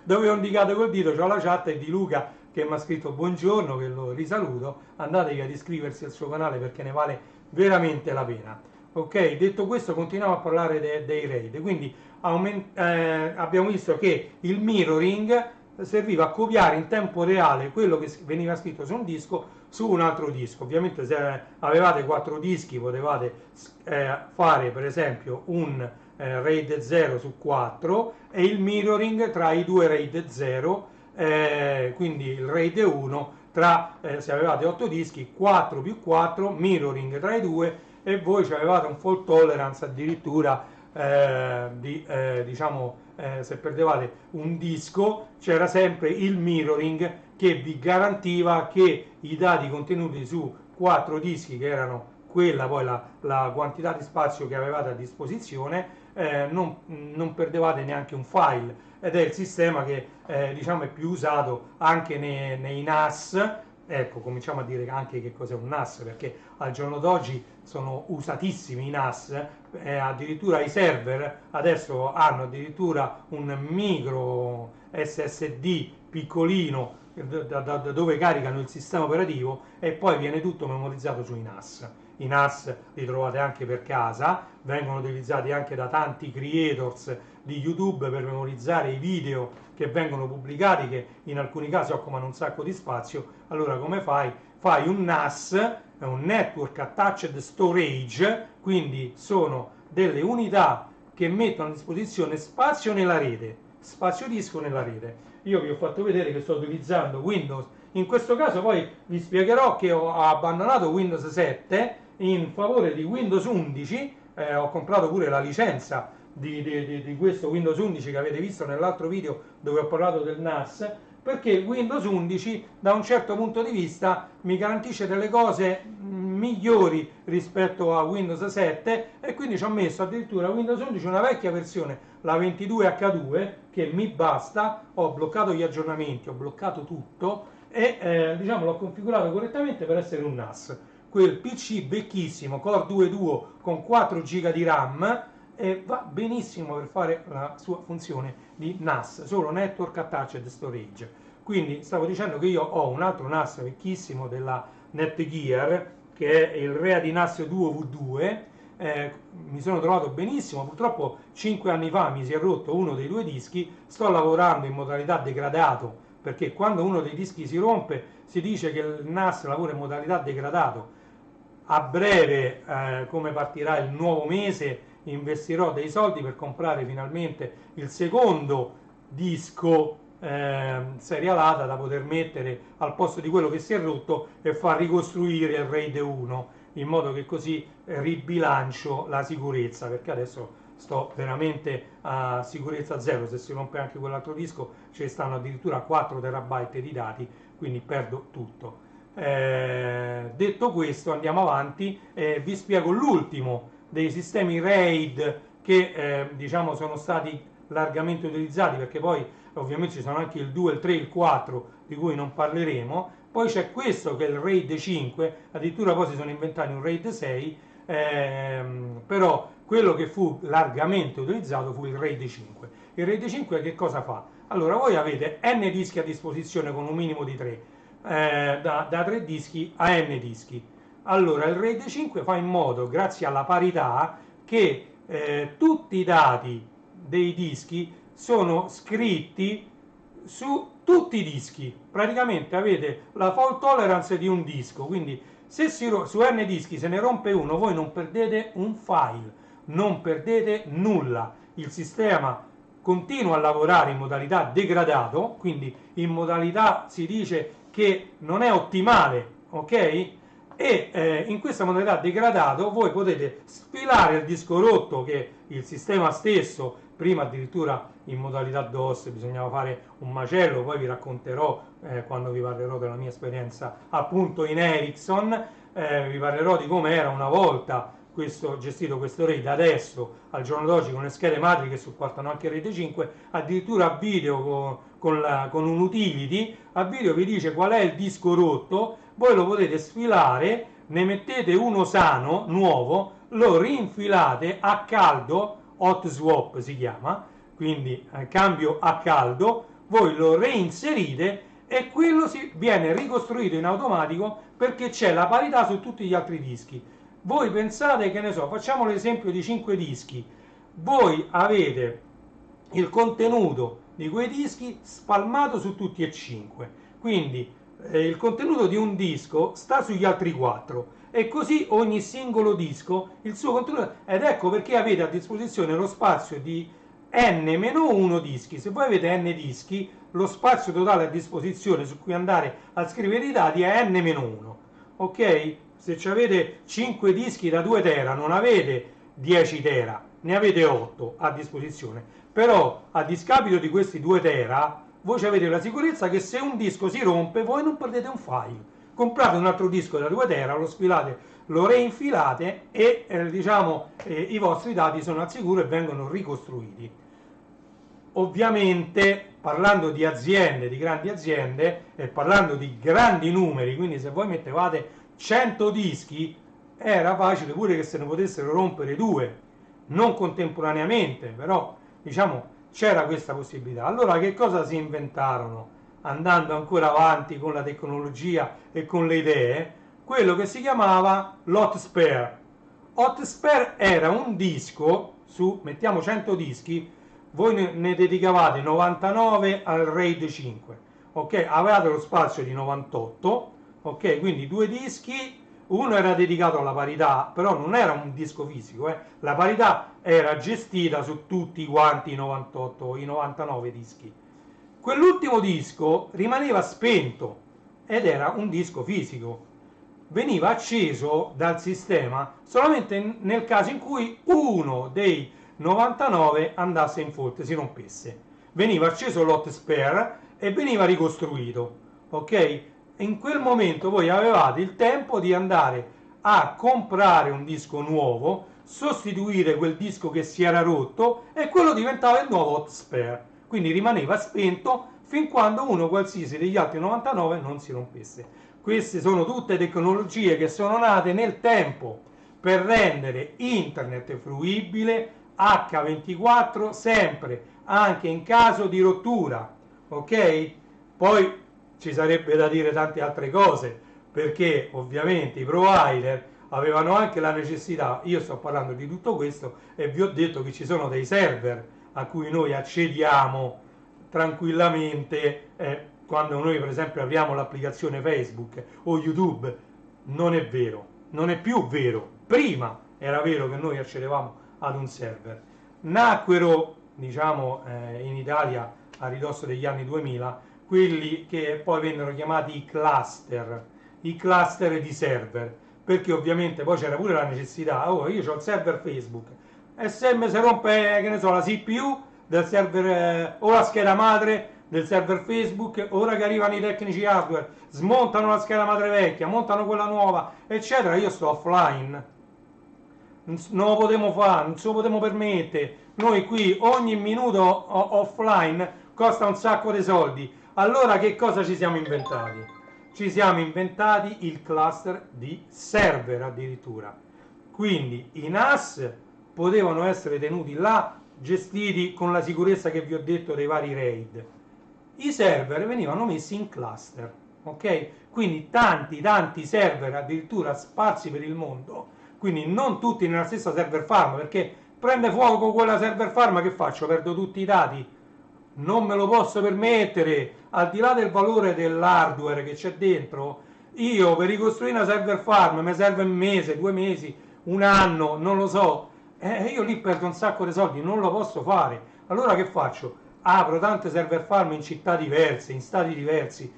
dove ho indicato col dito, ho la chat di Luca che mi ha scritto buongiorno, che lo risaluto. Andatevi ad iscriversi al suo canale perché ne vale veramente la pena. Ok, detto questo continuiamo a parlare dei RAID. Quindi abbiamo visto che il mirroring serviva a copiare in tempo reale quello che veniva scritto su un disco su un altro disco. Ovviamente se avevate 4 dischi potevate fare per esempio un RAID 0 su 4 e il mirroring tra i due RAID 0, quindi il RAID 1 tra se avevate 8 dischi 4 più 4 mirroring tra i due, e voi avevate un fault tolerance addirittura diciamo se perdevate un disco c'era sempre il mirroring che vi garantiva che i dati contenuti su 4 dischi, che erano quella poi la quantità di spazio che avevate a disposizione, non perdevate neanche un file, ed è il sistema che diciamo è più usato anche nei NAS. Ecco, cominciamo a dire anche che cos'è un NAS, perché al giorno d'oggi sono usatissimi i NAS, addirittura i server adesso hanno addirittura un micro SSD piccolino da dove caricano il sistema operativo e poi viene tutto memorizzato sui NAS. I NAS li trovate anche per casa, vengono utilizzati anche da tanti creators di YouTube per memorizzare i video che vengono pubblicati, che in alcuni casi occupano un sacco di spazio. Allora come fai? Fai un NAS, un Network Attached Storage, quindi sono delle unità che mettono a disposizione spazio nella rete, spazio disco nella rete. Io vi ho fatto vedere che sto utilizzando Windows, in questo caso poi vi spiegherò che ho abbandonato Windows 7 in favore di Windows 11, ho comprato pure la licenza di questo Windows 11 che avete visto nell'altro video dove ho parlato del NAS, perché Windows 11 da un certo punto di vista mi garantisce delle cose migliori rispetto a Windows 7 e quindi ci ho messo addirittura Windows 11 una vecchia versione, la 22H2, che mi basta, ho bloccato gli aggiornamenti, ho bloccato tutto e diciamo l'ho configurato correttamente per essere un NAS. Quel PC vecchissimo Core 2 Duo con 4 GB di RAM e va benissimo per fare la sua funzione di NAS, solo Network Attached Storage. Quindi stavo dicendo che io ho un altro NAS vecchissimo della Netgear che è il Rea di NAS Duo V2, mi sono trovato benissimo, purtroppo 5 anni fa mi si è rotto uno dei due dischi, sto lavorando in modalità degradato perché quando uno dei dischi si rompe si dice che il NAS lavora in modalità degradato. A breve, come partirà il nuovo mese, investirò dei soldi per comprare finalmente il secondo disco serialata da poter mettere al posto di quello che si è rotto e far ricostruire il RAID 1 in modo che così ribilancio la sicurezza, perché adesso sto veramente a sicurezza zero. Se si rompe anche quell'altro disco ci stanno addirittura 4 terabyte di dati, quindi perdo tutto. Detto questo, andiamo avanti e vi spiego l'ultimo dei sistemi RAID che diciamo sono stati largamente utilizzati, perché poi ovviamente ci sono anche il 2, il 3, il 4 di cui non parleremo, poi c'è questo che è il RAID 5, addirittura poi si sono inventati un RAID 6, però quello che fu largamente utilizzato fu il RAID 5. Il RAID 5 che cosa fa? Allora voi avete n dischi a disposizione con un minimo di 3, da 3 dischi a n dischi. Allora il RAID 5 fa in modo, grazie alla parità, che tutti i dati dei dischi sono scritti su tutti i dischi. Praticamente avete la fault tolerance di un disco, quindi se su n dischi se ne rompe uno voi non perdete un file, non perdete nulla. Il sistema continua a lavorare in modalità degradato, quindi in modalità si dice che non è ottimale, ok? E in questa modalità degradato voi potete sfilare il disco rotto che il sistema stesso, prima addirittura in modalità DOS bisognava fare un macello, poi vi racconterò quando vi parlerò della mia esperienza appunto in Ericsson, vi parlerò di come era una volta gestito questo RAID. Adesso al giorno d'oggi con le schede madri che supportano anche RAID 5, addirittura a video con un utility, a video vi dice qual è il disco rotto, voi lo potete sfilare, ne mettete uno sano, nuovo, lo rinfilate a caldo, hot swap si chiama, quindi cambio a caldo, voi lo reinserite e quello viene ricostruito in automatico perché c'è la parità su tutti gli altri dischi. Voi pensate, che ne so, facciamo l'esempio di 5 dischi, voi avete il contenuto di quei dischi spalmato su tutti e 5, quindi il contenuto di un disco sta sugli altri 4 e così ogni singolo disco il suo contenuto, ed ecco perché avete a disposizione lo spazio di n-1 dischi. Se voi avete n dischi, lo spazio totale a disposizione su cui andare a scrivere i dati è n-1, ok? Se avete 5 dischi da 2 tera non avete 10 tera, ne avete 8 a disposizione, però a discapito di questi 2 tera voi avete la sicurezza che se un disco si rompe voi non perdete un file. Comprate un altro disco da 2 tera, lo sfilate, lo reinfilate e diciamo i vostri dati sono al sicuro e vengono ricostruiti. Ovviamente parlando di aziende, di grandi aziende e parlando di grandi numeri, quindi se voi mettevate 100 dischi era facile pure che se ne potessero rompere 2, non contemporaneamente, però diciamo c'era questa possibilità. Allora che cosa si inventarono andando ancora avanti con la tecnologia e con le idee? Quello che si chiamava l'hot spare. Hot spare era un disco su, mettiamo 100 dischi, voi ne dedicavate 99 al RAID 5, ok? Avevate lo spazio di 98, ok? Quindi 2 dischi Uno era dedicato alla parità, però non era un disco fisico, eh. La parità era gestita su tutti quanti i 98, i 99 dischi. Quell'ultimo disco rimaneva spento ed era un disco fisico. Veniva acceso dal sistema solamente nel caso in cui uno dei 99 andasse in fault, si rompesse. Veniva acceso l'hot spare e veniva ricostruito, ok? In quel momento voi avevate il tempo di andare a comprare un disco nuovo, sostituire quel disco che si era rotto e quello diventava il nuovo hot spare. Quindi rimaneva spento fin quando uno qualsiasi degli altri 99 non si rompesse. Queste sono tutte tecnologie che sono nate nel tempo per rendere internet fruibile H24 sempre, anche in caso di rottura, ok? Poi ci sarebbe da dire tante altre cose, perché ovviamente i provider avevano anche la necessità, io sto parlando di tutto questo e vi ho detto che ci sono dei server a cui noi accediamo tranquillamente quando noi per esempio apriamo l'applicazione Facebook o YouTube. Non è vero, non è più vero. Prima era vero che noi accedevamo ad un server. Nacquero, diciamo, in Italia a ridosso degli anni 2000 quelli che poi vennero chiamati i cluster di server, perché ovviamente poi c'era pure la necessità, oh, io ho il server Facebook e se mi si rompe, che ne so, la CPU del server o la scheda madre del server Facebook, ora che arrivano i tecnici hardware, smontano la scheda madre vecchia, montano quella nuova, eccetera, io sto offline. Non lo potremo fare, non ce lo potremo permettere. Noi qui ogni minuto offline costa un sacco di soldi. Allora che cosa ci siamo inventati? Ci siamo inventati il cluster di server addirittura. Quindi i NAS potevano essere tenuti là, gestiti con la sicurezza che vi ho detto dei vari RAID. I server venivano messi in cluster, ok? Quindi tanti server addirittura sparsi per il mondo, quindi non tutti nella stessa server farm, perché prende fuoco quella server farm, che faccio? Perdo tutti i dati? Non me lo posso permettere. Al di là del valore dell'hardware che c'è dentro, io per ricostruire una server farm mi serve un mese, 2 mesi, un anno, non lo so, io lì perdo un sacco di soldi, non lo posso fare. Allora che faccio? Apro tante server farm in città diverse, in stati diversi,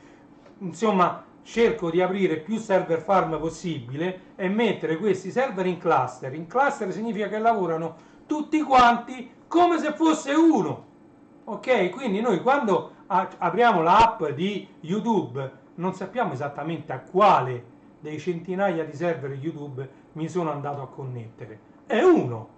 insomma cerco di aprire più server farm possibile e mettere questi server in cluster. In cluster significa che lavorano tutti quanti come se fosse uno, ok? Quindi noi quando apriamo l'app di YouTube non sappiamo esattamente a quale dei centinaia di server YouTube mi sono andato a connettere, è uno.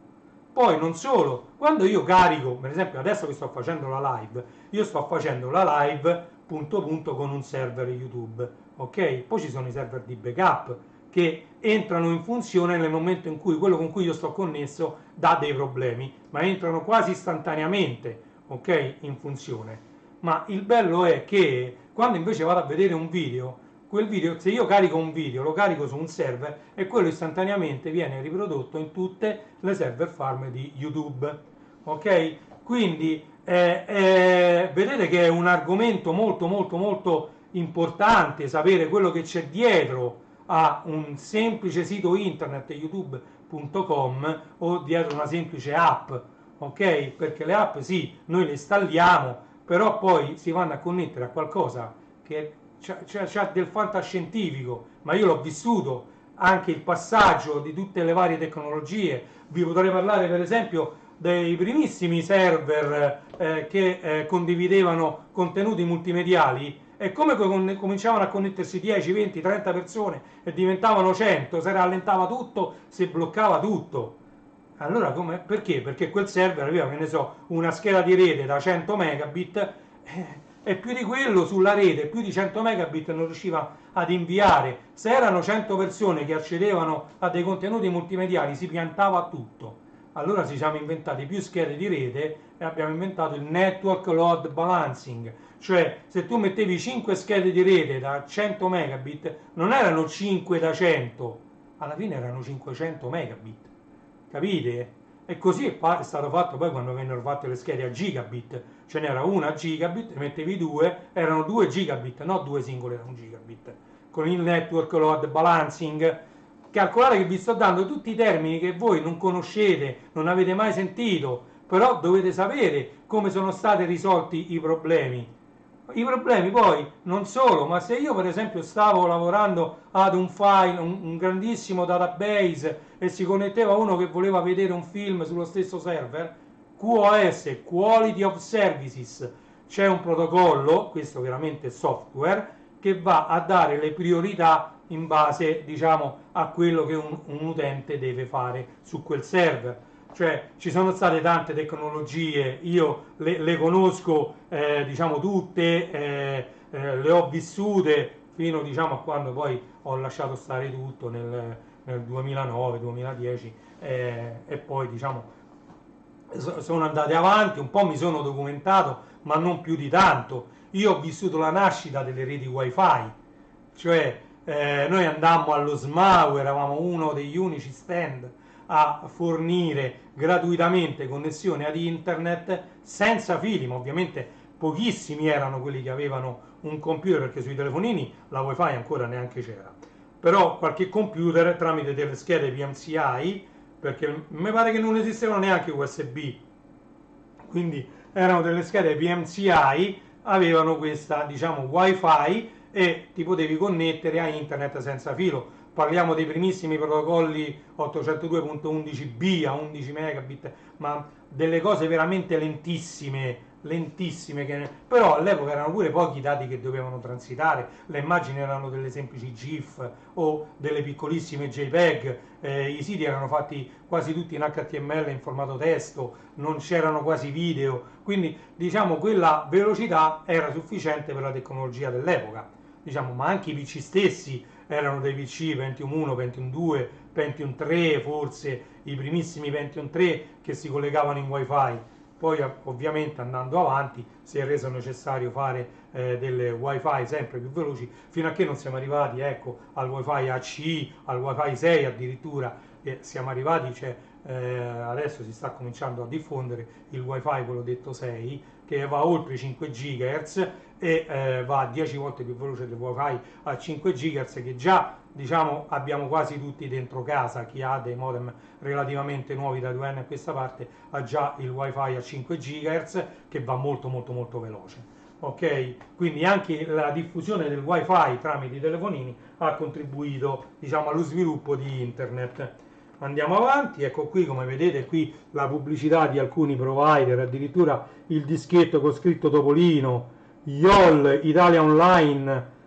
Poi non solo, quando io carico, per esempio adesso che sto facendo la live, io sto facendo la live punto con un server YouTube, ok? Poi ci sono i server di backup che entrano in funzione nel momento in cui quello con cui io sto connesso dà dei problemi, ma entrano quasi istantaneamente, ok? In funzione. Ma il bello è che quando invece vado a vedere un video, quel video, se io carico un video, lo carico su un server e quello istantaneamente viene riprodotto in tutte le server farm di YouTube, ok? Quindi vedete che è un argomento molto importante sapere quello che c'è dietro a un semplice sito internet youtube.com o dietro una semplice app, ok? Perché le app sì, noi le installiamo, però poi si vanno a connettere a qualcosa che c'ha del fantascientifico, ma io l'ho vissuto, anche il passaggio di tutte le varie tecnologie. Vi potrei parlare per esempio dei primissimi server che condividevano contenuti multimediali e come cominciavano a connettersi 10, 20, 30 persone e diventavano 100, si rallentava tutto, si bloccava tutto. Allora perché? Perché quel server aveva, che ne so, una scheda di rete da 100 megabit e più di quello sulla rete, più di 100 megabit non riusciva ad inviare. Se erano 100 persone che accedevano a dei contenuti multimediali si piantava tutto. Allora ci siamo inventati più schede di rete e abbiamo inventato il network load balancing, cioè se tu mettevi 5 schede di rete da 100 megabit non erano 5 da 100, alla fine erano 500 megabit, capite? E così è stato fatto poi quando vennero fatte le schede a gigabit, ce n'era una a gigabit, ne mettevi due, erano 2 gigabit, no due singole da 1 gigabit. Con il network load balancing calcolate che vi sto dando tutti i termini che voi non conoscete, non avete mai sentito, però dovete sapere come sono stati risolti i problemi. I problemi poi non solo, ma se io per esempio stavo lavorando ad un file, un grandissimo database e si connetteva uno che voleva vedere un film sullo stesso server, QoS, Quality of Services, c'è un protocollo, questo veramente software, che va a dare le priorità in base, diciamo, a quello che un utente deve fare su quel server. Cioè ci sono state tante tecnologie, io le conosco, diciamo tutte, le ho vissute fino, diciamo, a quando poi ho lasciato stare tutto nel 2009-2010, e poi, diciamo, sono andate avanti, un po' mi sono documentato, ma non più di tanto. Io ho vissuto la nascita delle reti wifi, cioè noi andammo allo SMAU, eravamo uno degli unici stand a fornire gratuitamente connessione ad internet senza fili, ma ovviamente pochissimi erano quelli che avevano un computer, perché sui telefonini la wifi ancora neanche c'era, però qualche computer tramite delle schede PMCI, perché mi pare che non esistevano neanche USB, quindi erano delle schede PMCI, avevano questa, diciamo, wifi e ti potevi connettere a internet senza filo. Parliamo dei primissimi protocolli 802.11b a 11 megabit, ma delle cose veramente lentissime, lentissime, però all'epoca erano pure pochi i dati che dovevano transitare, le immagini erano delle semplici GIF o delle piccolissime JPEG, i siti erano fatti quasi tutti in HTML in formato testo, non c'erano quasi video, quindi diciamo quella velocità era sufficiente per la tecnologia dell'epoca, diciamo, ma anche i PC stessi erano dei PC Pentium 1, Pentium 2, Pentium 3, forse i primissimi Pentium 3 che si collegavano in wifi. Poi ovviamente andando avanti si è reso necessario fare delle wifi sempre più veloci, fino a che non siamo arrivati, ecco, al wifi ACI, al wifi 6 addirittura, e siamo arrivati, cioè, adesso si sta cominciando a diffondere il wifi, quello detto 6, che va oltre i 5 GHz e va 10 volte più veloce del wifi a 5 GHz, che già, diciamo, abbiamo quasi tutti dentro casa. Chi ha dei modem relativamente nuovi da 2 anni a questa parte ha già il wifi a 5 GHz che va molto molto molto veloce. Ok, quindi anche la diffusione del wifi tramite i telefonini ha contribuito, diciamo, allo sviluppo di internet. Andiamo avanti, ecco qui, come vedete qui la pubblicità di alcuni provider, addirittura il dischetto con scritto Topolino, YOL, Italia Online,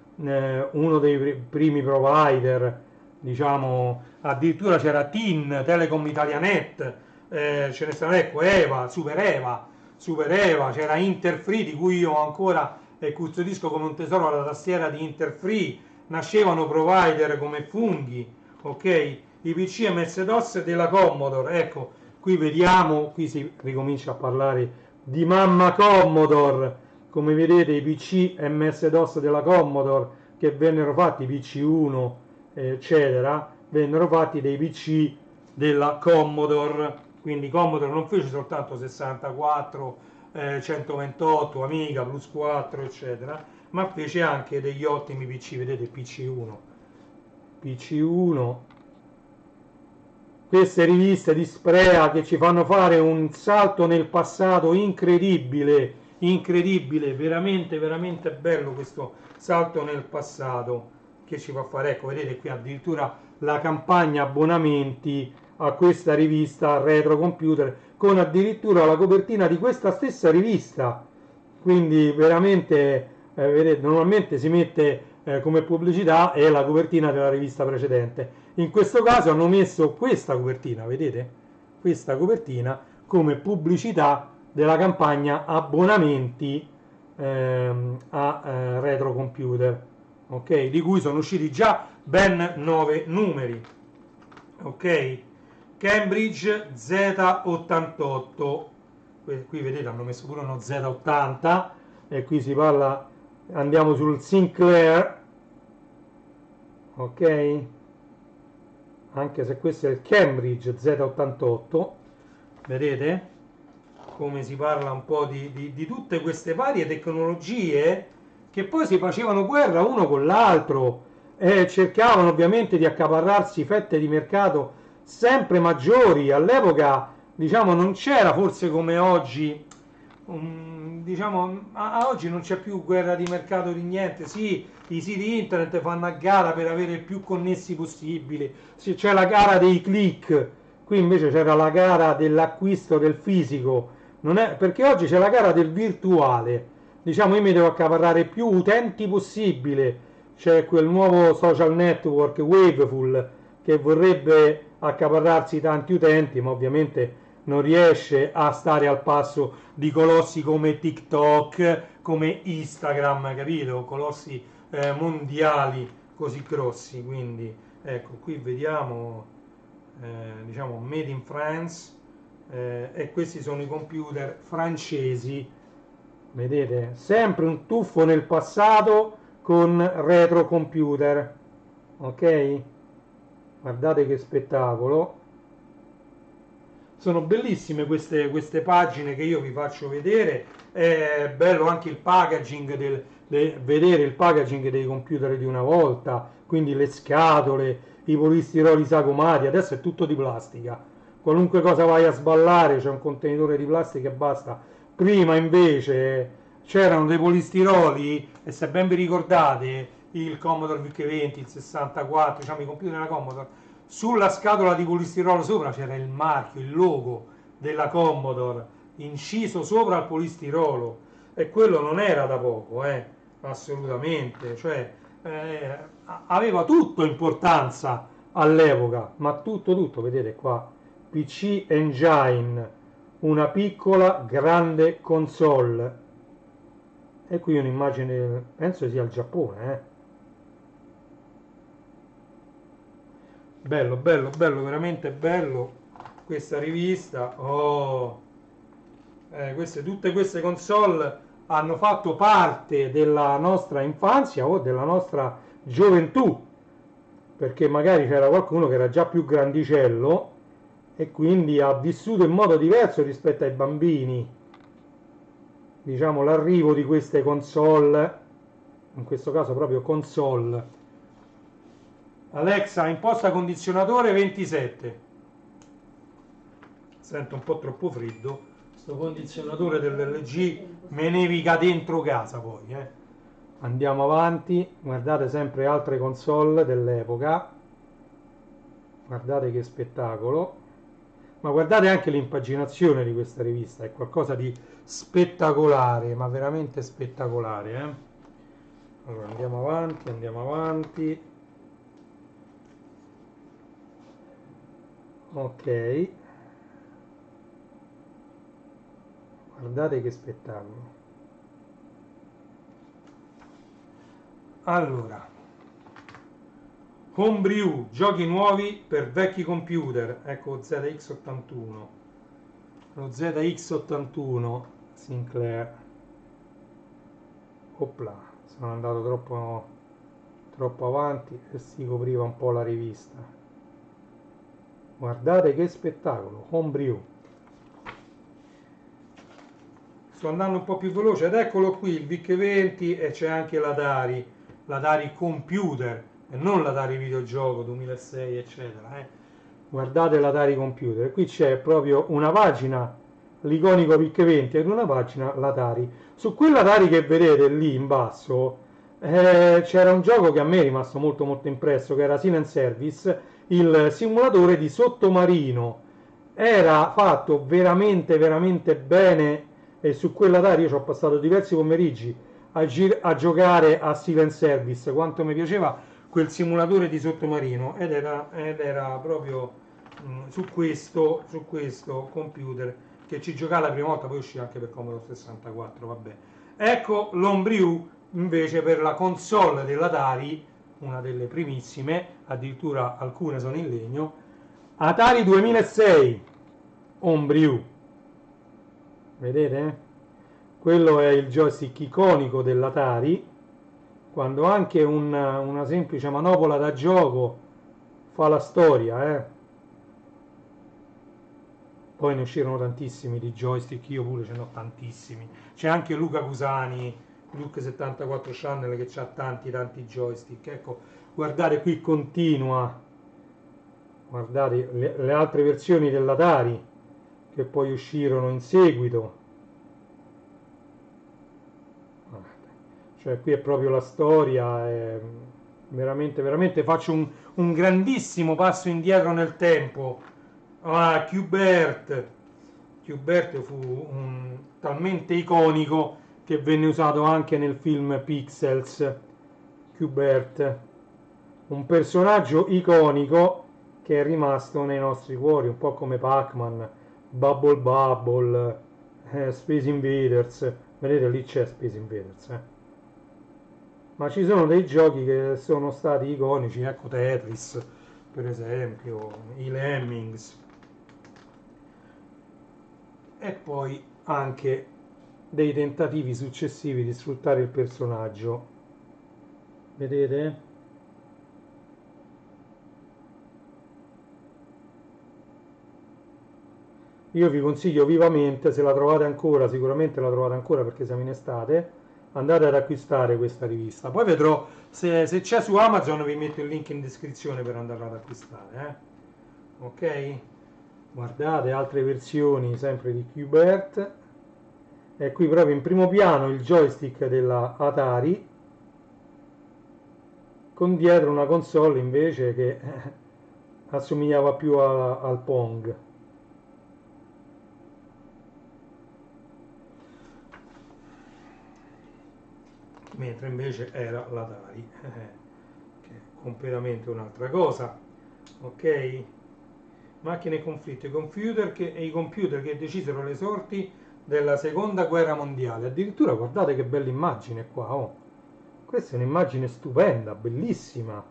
uno dei primi provider, diciamo, addirittura c'era TIN, Telecom Italianet, ce ne stanno, ecco, EVA, Super Eva, c'era Interfree, di cui io ancora custodisco come un tesoro la tastiera di Interfree, nascevano provider come funghi, ok? I PC MS-DOS della Commodore, ecco, qui vediamo, qui si ricomincia a parlare di mamma Commodore, come vedete i PC MS-DOS della Commodore che vennero fatti, PC1 eccetera, vennero fatti dei PC della Commodore, quindi Commodore non fece soltanto 64, 128, Amiga, Plus 4 eccetera, ma fece anche degli ottimi PC, vedete PC1, queste riviste di Sprea che ci fanno fare un salto nel passato incredibile, incredibile, veramente veramente bello questo salto nel passato che ci fa fare, ecco, vedete qui addirittura la campagna abbonamenti a questa rivista Retro Computer, con addirittura la copertina di questa stessa rivista, quindi veramente vedete, normalmente si mette come pubblicità è la copertina della rivista precedente, in questo caso hanno messo questa copertina, vedete, questa copertina come pubblicità della campagna abbonamenti a Retro Computer, ok, di cui sono usciti già ben 9 numeri, ok. Cambridge Z88, qui vedete hanno messo pure uno Z80 e qui si parla, andiamo sul Sinclair, ok, anche se questo è il Cambridge Z88, vedete come si parla un po' di tutte queste varie tecnologie che poi si facevano guerra uno con l'altro, e cercavano ovviamente di accaparrarsi fette di mercato sempre maggiori. All'epoca, diciamo, non c'era forse come oggi, diciamo, a oggi non c'è più guerra di mercato di niente. Sì, i siti internet fanno a gara per avere il più connessi possibile, sì, c'è la gara dei click, qui invece c'era la gara dell'acquisto del fisico, non è, perché oggi c'è la gara del virtuale, diciamo io mi devo accaparrare più utenti possibile, c'è quel nuovo social network Waveful che vorrebbe accaparrarsi tanti utenti, ma ovviamente non riesce a stare al passo di colossi come TikTok, come Instagram, capito? Colossi mondiali così grossi. Quindi ecco, qui vediamo, diciamo, Made in France, e questi sono i computer francesi. Vedete? Sempre un tuffo nel passato con retro computer. Ok? Guardate che spettacolo. Sono bellissime queste pagine che io vi faccio vedere. È bello anche il packaging vedere il packaging dei computer di una volta, quindi le scatole, i polistiroli sagomati. Adesso è tutto di plastica. Qualunque cosa vai a sballare c'è un contenitore di plastica e basta. Prima invece c'erano dei polistiroli, e se ben vi ricordate il Commodore VIC-20, il 64, diciamo i computer della Commodore, sulla scatola di polistirolo sopra c'era il marchio, il logo della Commodore inciso sopra il polistirolo, e quello non era da poco, assolutamente, cioè aveva tutto importanza all'epoca, ma tutto, vedete qua, PC Engine, una piccola grande console, e qui un'immagine, penso sia il Giappone, bello, veramente bello questa rivista. Oh, tutte queste console hanno fatto parte della nostra infanzia o della nostra gioventù, perché magari c'era qualcuno che era già più grandicello e quindi ha vissuto in modo diverso rispetto ai bambini, diciamo, l'arrivo di queste console, in questo caso proprio console. Alexa, imposta condizionatore 27. Sento un po' troppo freddo. Sto condizionatore dell'LG me nevica dentro casa poi. Andiamo avanti. Guardate sempre altre console dell'epoca. Guardate che spettacolo. Ma guardate anche l'impaginazione di questa rivista. È qualcosa di spettacolare, ma veramente spettacolare. Allora andiamo avanti. Ok, guardate che spettacolo. Allora, Homebrew, giochi nuovi per vecchi computer. Ecco ZX81, lo ZX81 Sinclair. Opla, sono andato troppo avanti e si copriva un po' la rivista. Guardate che spettacolo, Homebrew. Sto andando un po' più veloce ed eccolo qui il VIC-20, e c'è anche l'Atari Computer e non l'Atari Videogioco 2006 eccetera. Guardate l'Atari Computer, qui c'è proprio una pagina, l'iconico VIC-20, ed una pagina l'Atari. Su quell'Atari che vedete lì in basso c'era un gioco che a me è rimasto molto impresso, che era Sin and Service, il simulatore di sottomarino. Era fatto veramente bene, e su quell'Atari io ci ho passato diversi pomeriggi a giocare a Civil Service, quanto mi piaceva quel simulatore di sottomarino, ed era proprio su questo computer che ci giocava la prima volta, poi uscì anche per Commodore 64, vabbè. Ecco l'Homebrew invece per la console dell'Atari, una delle primissime, addirittura alcune sono in legno, Atari 2006 Homebrew. Vedete? Quello è il joystick iconico dell'Atari, quando anche una semplice manopola da gioco fa la storia. Poi ne uscirono tantissimi di joystick, io pure ce ne ho tantissimi. C'è anche Luca Cusani Duke 74 Channel che ha tanti joystick. Ecco, guardate qui continua, guardate le altre versioni dell'Atari che poi uscirono in seguito. Cioè qui è proprio la storia, è veramente faccio un grandissimo passo indietro nel tempo. Ah, Qbert fu talmente iconico che venne usato anche nel film Pixels. Qbert, un personaggio iconico che è rimasto nei nostri cuori, un po' come Pac-Man, Bubble Bubble, Space Invaders. Vedete, lì c'è Space Invaders, ma ci sono dei giochi che sono stati iconici, ecco Tetris per esempio, i Lemmings, e poi anche dei tentativi successivi di sfruttare il personaggio. Vedete? Io vi consiglio vivamente, se la trovate ancora, sicuramente la trovate ancora perché siamo in estate, andate ad acquistare questa rivista. Poi vedrò se c'è su Amazon, vi metto il link in descrizione per andarla ad acquistare. Ok? Guardate altre versioni sempre di Qbert. E qui proprio in primo piano il joystick della Atari, con dietro una console invece che assomigliava più al Pong. Mentre invece era l'Atari, che è completamente un'altra cosa. Ok? Macchine e conflitto, i computer che decisero le sorti della seconda guerra mondiale. Addirittura guardate che bella immagine qua, oh. Questa è un'immagine stupenda, bellissima.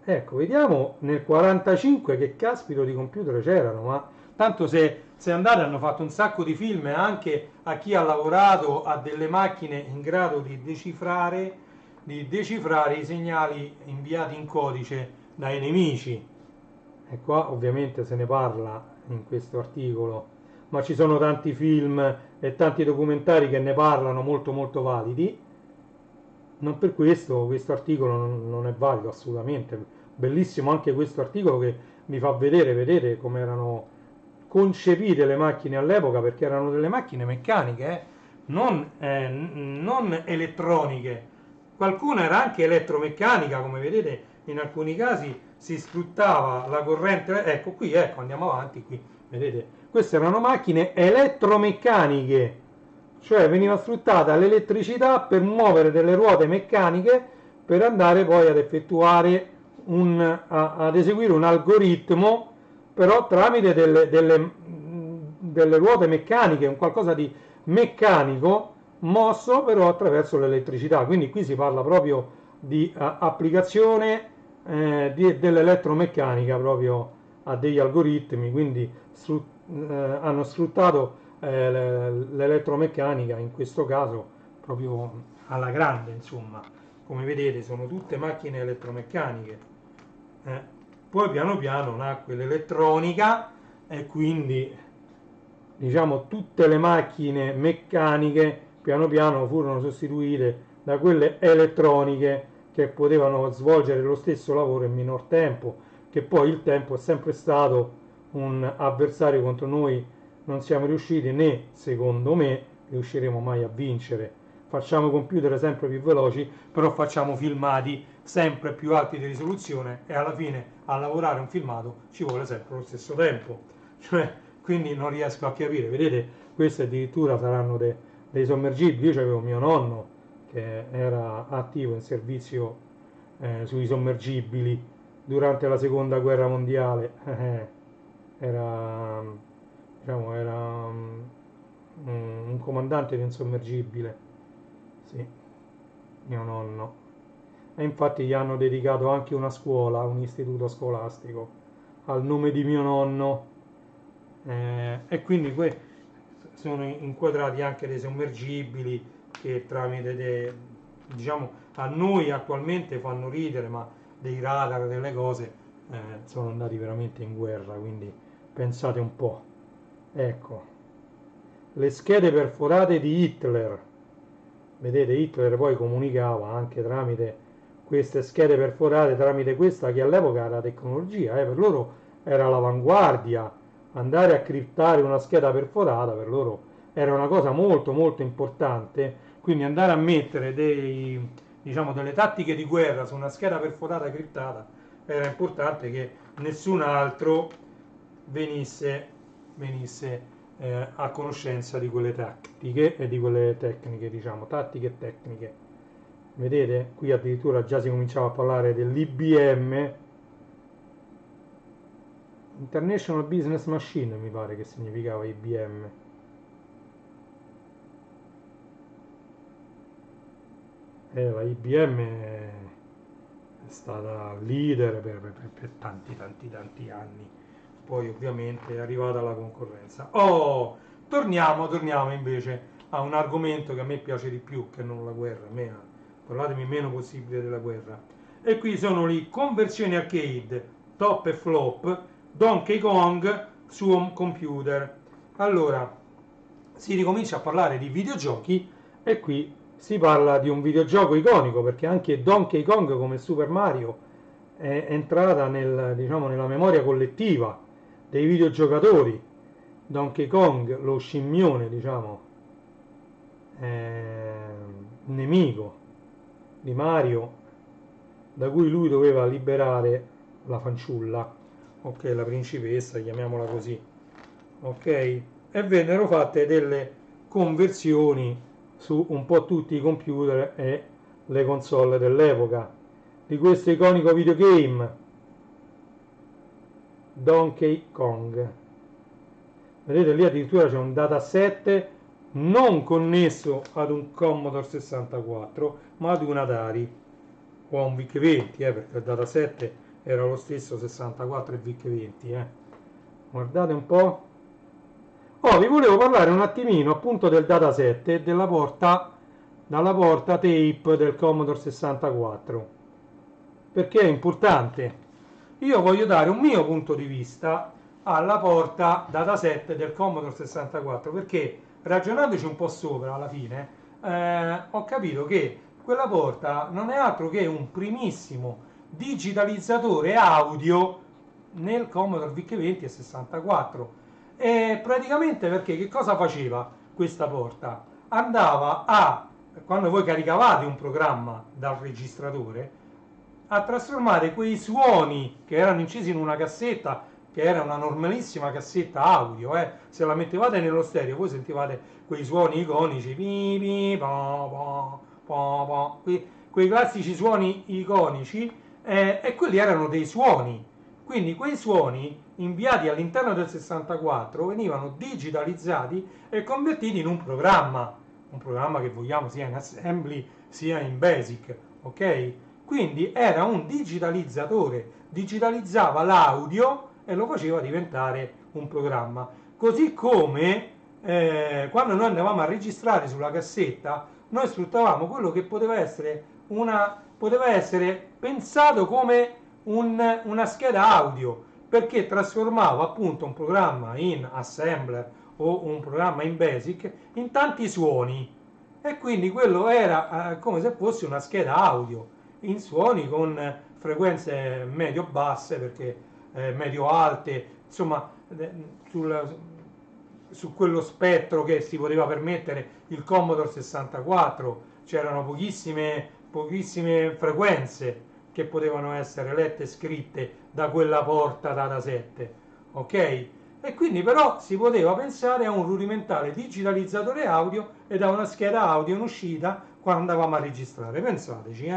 Ecco, vediamo nel 45 che caspito di computer c'erano, ma tanto se andate hanno fatto un sacco di film anche a chi ha lavorato a delle macchine in grado di decifrare i segnali inviati in codice dai nemici. E qua ovviamente se ne parla in questo articolo, ma ci sono tanti film e tanti documentari che ne parlano molto validi. Non per questo articolo non è valido assolutamente. Bellissimo anche questo articolo che mi fa vedere, vedete come erano concepite le macchine all'epoca, perché erano delle macchine meccaniche, non elettroniche. Qualcuna era anche elettromeccanica, come vedete in alcuni casi si sfruttava la corrente. Ecco qui, ecco, andiamo avanti qui, vedete, queste erano macchine elettromeccaniche, cioè veniva sfruttata l'elettricità per muovere delle ruote meccaniche per andare poi ad effettuare ad eseguire un algoritmo, però tramite delle ruote meccaniche, un qualcosa di meccanico mosso però attraverso l'elettricità. Quindi qui si parla proprio di applicazione dell'elettromeccanica proprio a degli algoritmi, quindi hanno sfruttato l'elettromeccanica in questo caso proprio alla grande, insomma. Come vedete sono tutte macchine elettromeccaniche. Poi piano piano nacque l'elettronica e quindi diciamo tutte le macchine meccaniche piano piano furono sostituite da quelle elettroniche che potevano svolgere lo stesso lavoro in minor tempo, che poi il tempo è sempre stato un avversario contro noi, non siamo riusciti né secondo me riusciremo mai a vincere. Facciamo computer sempre più veloci, però facciamo filmati sempre più alti di risoluzione e alla fine a lavorare un filmato ci vuole sempre lo stesso tempo. Cioè, quindi non riesco a capire, vedete, questi addirittura saranno dei sommergibili. Io avevo mio nonno che era attivo in servizio sui sommergibili durante la seconda guerra mondiale. Era, diciamo, era un comandante di un sommergibile, sì, mio nonno. E infatti gli hanno dedicato anche una scuola, un istituto scolastico, al nome di mio nonno. E quindi sono inquadrati anche dei sommergibili che diciamo, a noi attualmente fanno ridere, ma dei radar, delle cose, sono andati veramente in guerra, quindi pensate un po'. Ecco, le schede perforate di Hitler. vedete, Hitler poi comunicava anche tramite queste schede perforate, tramite questa che all'epoca era tecnologia, per loro era l'avanguardia. Andare a criptare una scheda perforata per loro era una cosa molto molto importante, quindi andare a mettere diciamo, delle tattiche di guerra su una scheda perforata criptata era importante che nessun altro venisse a conoscenza di quelle tattiche e di quelle tecniche, diciamo, tattiche e tecniche. Vedete, qui addirittura già si cominciava a parlare dell'IBM, International Business Machine, mi pare che significava IBM. La IBM è stata leader per tanti tanti tanti anni, poi ovviamente è arrivata la concorrenza. Oh, torniamo invece a un argomento che a me piace di più che non la guerra, parlatemi meno possibile della guerra. E qui sono le conversioni arcade, top e flop, Donkey Kong su home computer. Allora, si ricomincia a parlare di videogiochi e qui si parla di un videogioco iconico perché anche Donkey Kong come Super Mario è entrata diciamo, nella memoria collettiva dei videogiocatori. Donkey Kong, lo scimmione, diciamo, nemico di Mario, da cui lui doveva liberare la fanciulla, ok, la principessa, chiamiamola così, ok, e vennero fatte delle conversioni su un po' tutti i computer e le console dell'epoca di questo iconico videogame Donkey Kong. Vedete lì addirittura c'è un dataset non connesso ad un Commodore 64 ma ad un Atari o a un VIC-20, perché il dataset era lo stesso 64 e VIC-20. Guardate un po'. Oh, vi volevo parlare un attimino appunto del dataset e dalla porta tape del Commodore 64, perché è importante. Io voglio dare un mio punto di vista alla porta dataset del Commodore 64, perché ragionandoci un po' sopra alla fine ho capito che quella porta non è altro che un primissimo digitalizzatore audio nel Commodore VIC-20 e 64. E praticamente perché che cosa faceva questa porta? Andava a, quando voi caricavate un programma dal registratore, a trasformare quei suoni che erano incisi in una cassetta, che era una normalissima cassetta audio, se la mettevate nello stereo voi sentivate quei suoni iconici, quei classici suoni iconici, e quelli erano dei suoni. Quindi quei suoni inviati all'interno del 64 venivano digitalizzati e convertiti in un programma che vogliamo sia in assembly sia in basic, ok? Quindi era un digitalizzatore, digitalizzava l'audio e lo faceva diventare un programma. Così come quando noi andavamo a registrare sulla cassetta, noi sfruttavamo quello che poteva essere pensato come una scheda audio, perché trasformava appunto un programma in assembler o un programma in basic in tanti suoni, e quindi quello era come se fosse una scheda audio in suoni con frequenze medio-basse, perché medio-alte, insomma, sul, su quello spettro che si poteva permettere il Commodore 64 c'erano pochissime frequenze che potevano essere lette e scritte da quella porta dataset, ok? E quindi però si poteva pensare a un rudimentale digitalizzatore audio e a una scheda audio in uscita quando andavamo a registrare, pensateci,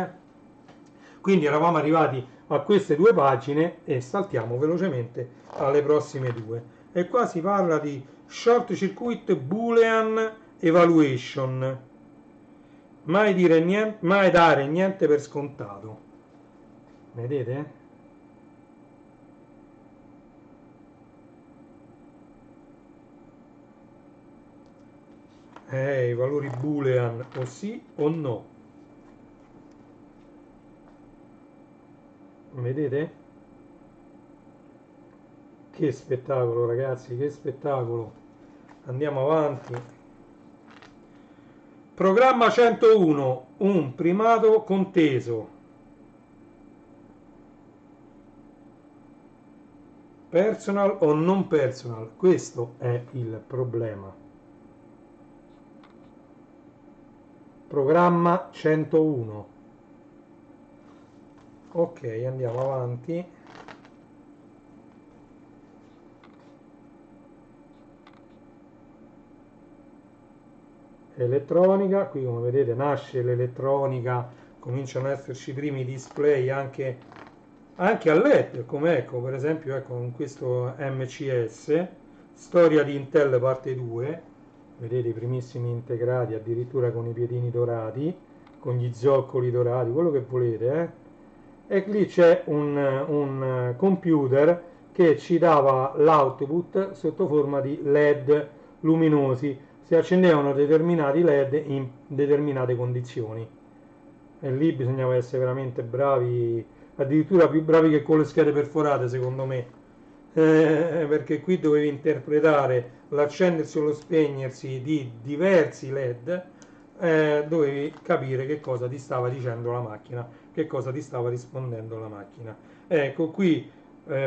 Quindi eravamo arrivati a queste due pagine e saltiamo velocemente alle prossime due. E qua si parla di Short Circuit Boolean Evaluation. Mai dare niente per scontato. Vedete? I valori boolean o sì o no. Vedete? Che spettacolo ragazzi, che spettacolo. Andiamo avanti. Programma 101, un primato conteso. Personal o non personal? Questo è il problema. Programma 101. Ok, andiamo avanti. Elettronica, qui come vedete nasce l'elettronica, cominciano ad esserci i primi display anche a LED, come ecco per esempio ecco con questo MCS, storia di Intel parte 2, vedete i primissimi integrati addirittura con i piedini dorati, con gli zoccoli dorati, quello che volete, e lì c'è un computer che ci dava l'output sotto forma di LED luminosi, si accendevano determinati LED in determinate condizioni e lì bisognava essere veramente bravi, addirittura più bravi che con le schede perforate secondo me, perché qui dovevi interpretare l'accendersi o lo spegnersi di diversi LED, dovevi capire che cosa ti stava dicendo la macchina, che cosa ti stava rispondendo la macchina. Ecco qui,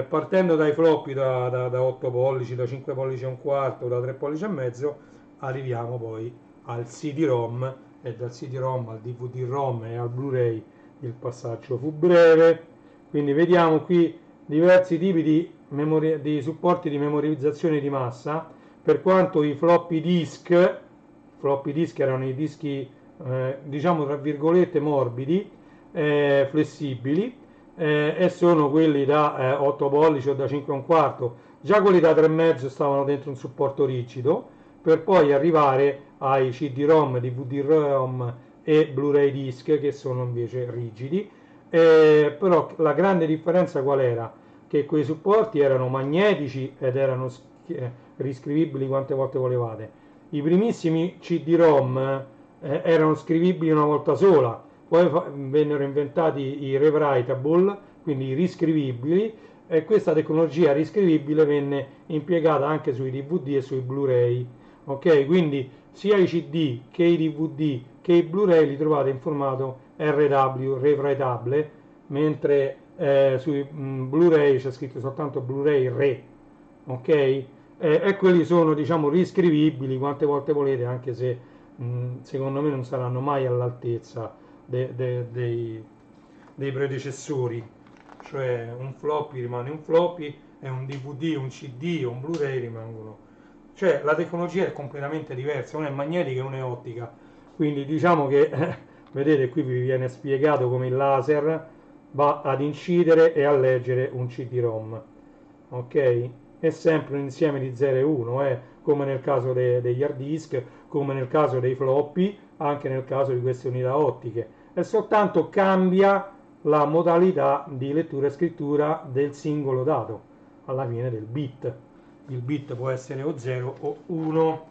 partendo dai floppy da 8 pollici, da 5 pollici e un quarto, da 3 pollici e mezzo, arriviamo poi al CD-ROM e dal CD-ROM al DVD-ROM e al Blu-ray il passaggio fu breve. Quindi vediamo qui diversi tipi di supporti di memorizzazione di massa, per quanto i floppy disk erano i dischi diciamo tra virgolette morbidi, flessibili, e sono quelli da 8 pollici o da 5 e un quarto, già quelli da 3,5 stavano dentro un supporto rigido, per poi arrivare ai CD-ROM, DVD-ROM e Blu-ray disc che sono invece rigidi. Però la grande differenza qual era? Che quei supporti erano magnetici ed erano riscrivibili quante volte volevate. I primissimi CD-ROM erano scrivibili una volta sola, poi vennero inventati i rewritable, quindi i riscrivibili, e questa tecnologia riscrivibile venne impiegata anche sui DVD e sui Blu-ray. Ok, quindi sia i CD che i DVD che i Blu-ray li trovate in formato RW, rewritable, mentre sui Blu-ray c'è scritto soltanto Blu-ray Re, ok? E quelli sono diciamo riscrivibili quante volte volete, anche se secondo me non saranno mai all'altezza dei predecessori, cioè un floppy rimane un floppy e un DVD, un CD o un Blu-ray rimangono, cioè la tecnologia è completamente diversa, una è magnetica e una è ottica, quindi diciamo che vedete qui vi viene spiegato come il laser va ad incidere e a leggere un CD-ROM, ok? È sempre un insieme di 0 e 1, come nel caso degli hard disk, come nel caso dei floppy, anche nel caso di queste unità ottiche, e soltanto cambia la modalità di lettura e scrittura del singolo dato alla fine del bit. Il bit può essere o 0 o 1.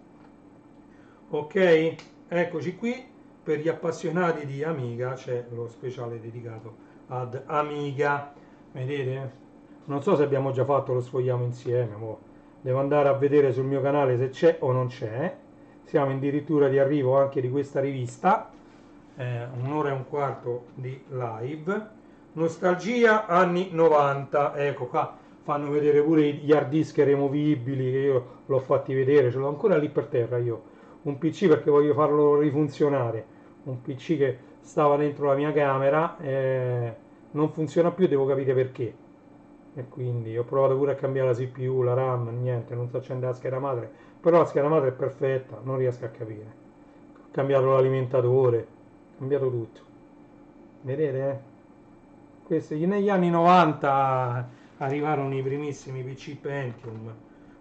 Ok, eccoci qui. Per gli appassionati di Amiga c'è lo speciale dedicato ad Amiga, vedete? Non so se abbiamo già fatto, lo sfogliamo insieme, devo andare a vedere sul mio canale se c'è o non c'è. Siamo addirittura di arrivo anche di questa rivista, un'ora e un quarto di live. Nostalgia anni 90, ecco qua, fanno vedere pure gli hard disk removibili che io l'ho fatti vedere, ce l'ho ancora lì per terra io, un PC perché voglio farlo rifunzionare, un PC che stava dentro la mia camera, non funziona più, devo capire perché, e quindi ho provato pure a cambiare la CPU, la RAM, niente, non si accende la scheda madre, però la scheda madre è perfetta, non riesco a capire. Ho cambiato l'alimentatore, ho cambiato tutto, vedete? Questi, negli anni 90 arrivarono i primissimi PC Pentium.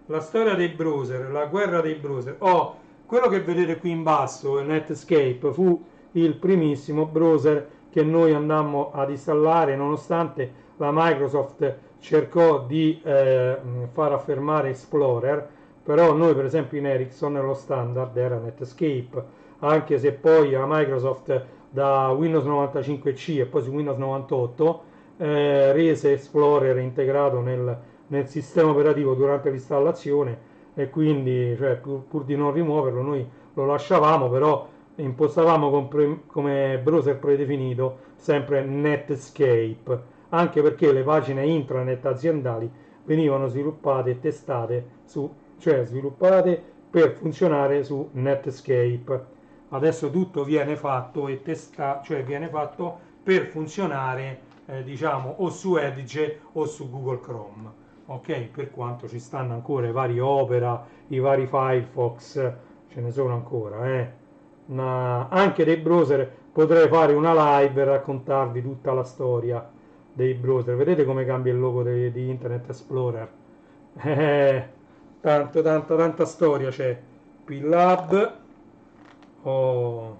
La storia dei browser, la guerra dei browser. Quello che vedete qui in basso, Netscape, fu il primissimo browser che noi andammo ad installare, nonostante la Microsoft cercò di far affermare Explorer, però noi per esempio in Ericsson lo standard era Netscape, anche se poi la Microsoft da Windows 95C e poi su Windows 98 rese Explorer integrato nel sistema operativo durante l'installazione, e quindi cioè, pur di non rimuoverlo noi lo lasciavamo, però impostavamo come browser predefinito sempre Netscape, anche perché le pagine intranet aziendali venivano sviluppate e testate cioè sviluppate per funzionare su Netscape. Adesso tutto viene fatto e cioè viene fatto per funzionare diciamo o su Edge o su Google Chrome. Ok, per quanto ci stanno ancora i vari Opera, i vari Firefox, ce ne sono ancora, ma anche dei browser potrei fare una live e raccontarvi tutta la storia dei browser. Vedete come cambia il logo di Internet Explorer? Eh, tanta storia c'è. PLab, oh.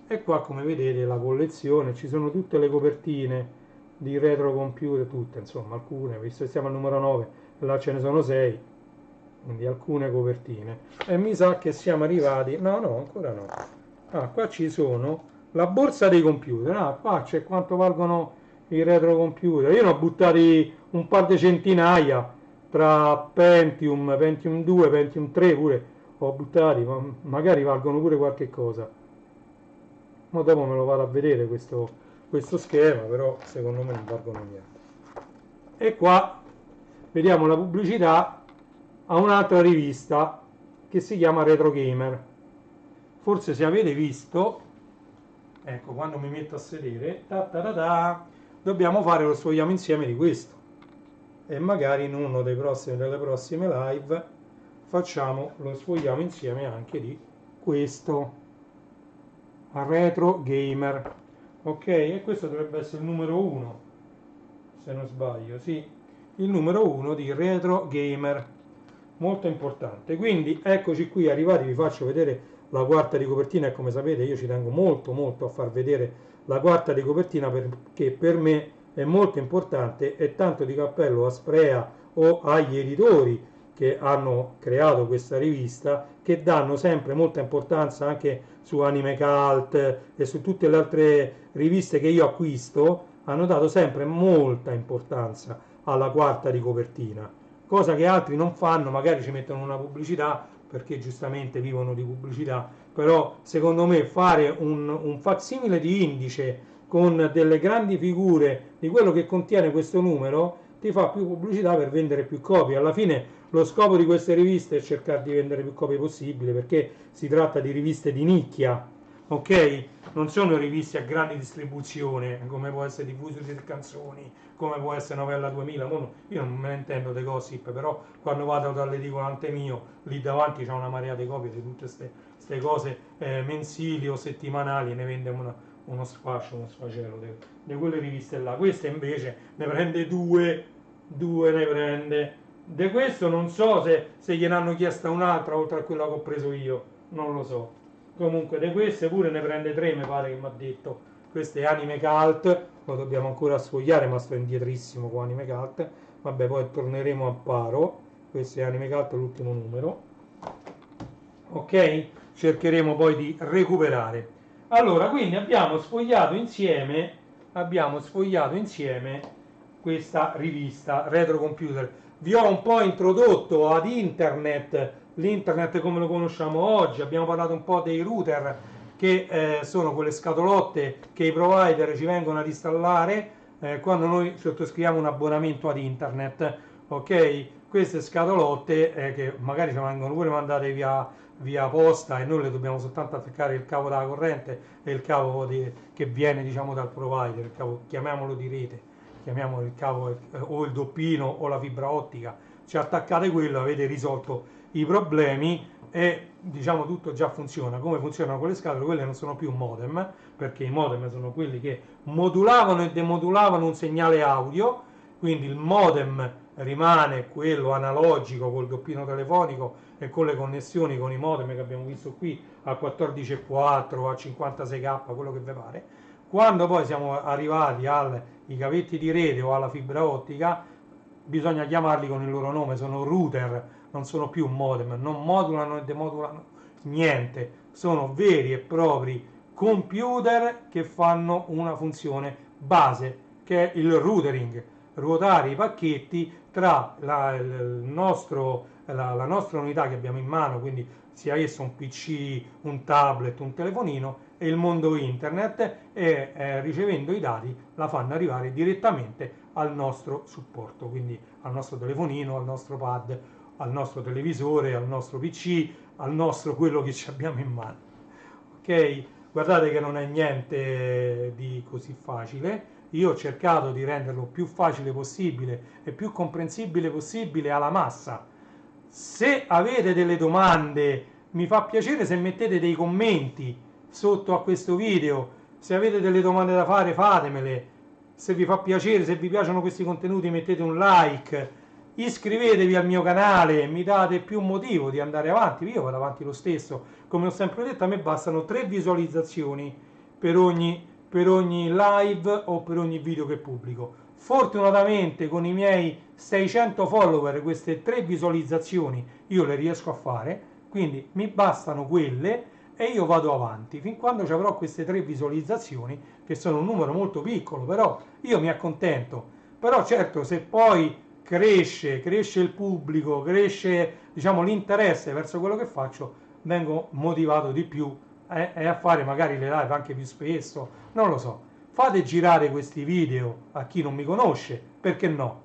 E qua come vedete la collezione, ci sono tutte le copertine di retro computer, tutte insomma, alcune, visto che siamo al numero 9, là ce ne sono 6, quindi alcune copertine. E mi sa che siamo arrivati, no, ancora no. Ah, qua ci sono la borsa dei computer, qua c'è quanto valgono i retro computer. Io ne ho buttati un par di centinaia tra Pentium 2, Pentium 3 pure ho buttati, ma magari valgono pure qualche cosa. Ma dopo me lo vado a vedere questo schema, però secondo me non valgono niente. E qua vediamo la pubblicità a un'altra rivista che si chiama Retro Gamer. Forse se avete visto, ecco, quando mi metto a sedere, dobbiamo fare lo sfogliamo insieme di questo. E magari in uno delle prossime live facciamo lo sfogliamo insieme anche di questo. Retro Gamer. Ok, e questo dovrebbe essere il numero 1, se non sbaglio, sì, il numero 1 di Retro Gamer, molto importante. Quindi eccoci qui arrivati, vi faccio vedere la quarta di copertina e come sapete io ci tengo molto a far vedere la quarta di copertina perché per me è molto importante e tanto di cappello a Sprea o agli editori che hanno creato questa rivista, che danno sempre molta importanza anche su Anime Cult e su tutte le altre riviste che io acquisto, hanno dato sempre molta importanza alla quarta di copertina, cosa che altri non fanno, magari ci mettono una pubblicità perché giustamente vivono di pubblicità, però secondo me fare un facsimile di indice con delle grandi figure di quello che contiene questo numero ti fa più pubblicità per vendere più copie. Alla fine lo scopo di queste riviste è cercare di vendere più copie possibile perché si tratta di riviste di nicchia, ok? Non sono riviste a grande distribuzione come può essere Diffuso di canzoni, come può essere Novella 2000. Io non me ne intendo dei gossip, però quando vado dall'edicolante mio lì davanti c'è una marea di copie di tutte queste cose mensili o settimanali e ne vende uno sfacelo di quelle riviste là. Questa invece ne prende due ne prende. Di questo non so se gliene chiesta un'altra oltre a quella che ho preso io, non lo so. Comunque di queste pure ne prende 3 mi pare che mi ha detto. Questo è Anime Cult, lo dobbiamo ancora sfogliare ma sto indietrissimo con Anime Cult. Vabbè, poi torneremo a paro. Questo è Anime Cult, l'ultimo numero. Ok? Cercheremo poi di recuperare. Allora, quindi abbiamo sfogliato insieme questa rivista Retro Computer. Vi ho un po' introdotto ad internet, l'internet come lo conosciamo oggi, abbiamo parlato un po' dei router che sono quelle scatolotte che i provider ci vengono ad installare quando noi sottoscriviamo un abbonamento ad internet, ok? Queste scatolotte che magari ci vengono pure mandate via posta e noi le dobbiamo soltanto attaccare il cavo della corrente e il cavo che viene diciamo dal provider, il cavo, chiamiamolo di rete, chiamiamolo il cavo o il doppino o la fibra ottica, ci attaccate quello, avete risolto i problemi e diciamo tutto già funziona. Come funzionano quelle scatole? Quelle non sono più modem, perché i modem sono quelli che modulavano e demodulavano un segnale audio, quindi il modem rimane quello analogico col doppino telefonico e con le connessioni con i modem che abbiamo visto qui a 14.4, a 56k, quello che vi pare. Quando poi siamo arrivati ai cavetti di rete o alla fibra ottica, bisogna chiamarli con il loro nome, sono router, non sono più modem, non modulano e demodulano niente, sono veri e propri computer che fanno una funzione base, che è il routering, ruotare i pacchetti tra la nostra unità che abbiamo in mano, quindi sia esso un PC, un tablet, un telefonino, e il mondo internet, e ricevendo i dati la fanno arrivare direttamente al nostro supporto, quindi al nostro telefonino, al nostro pad, al nostro televisore, al nostro PC, al nostro quello che ci abbiamo in mano. Ok? Guardate che non è niente di così facile. Io ho cercato di renderlo più facile possibile e più comprensibile possibile alla massa. Se avete delle domande, mi fa piacere se mettete dei commenti sotto a questo video. Se avete delle domande da fare, fatemele. Se vi fa piacere, se vi piacciono questi contenuti, mettete un like, iscrivetevi al mio canale, mi date più motivo di andare avanti. Io vado avanti lo stesso, come ho sempre detto, a me bastano 3 visualizzazioni per ogni live o per ogni video che pubblico. Fortunatamente con i miei 600 follower queste 3 visualizzazioni io le riesco a fare, quindi mi bastano quelle e io vado avanti fin quando ci avrò queste 3 visualizzazioni, che sono un numero molto piccolo, però io mi accontento. Però certo, se poi cresce il pubblico, cresce, diciamo, l'interesse verso quello che faccio, vengo motivato di più e a fare magari le live anche più spesso, non lo so. Fate girare questi video a chi non mi conosce, perché no?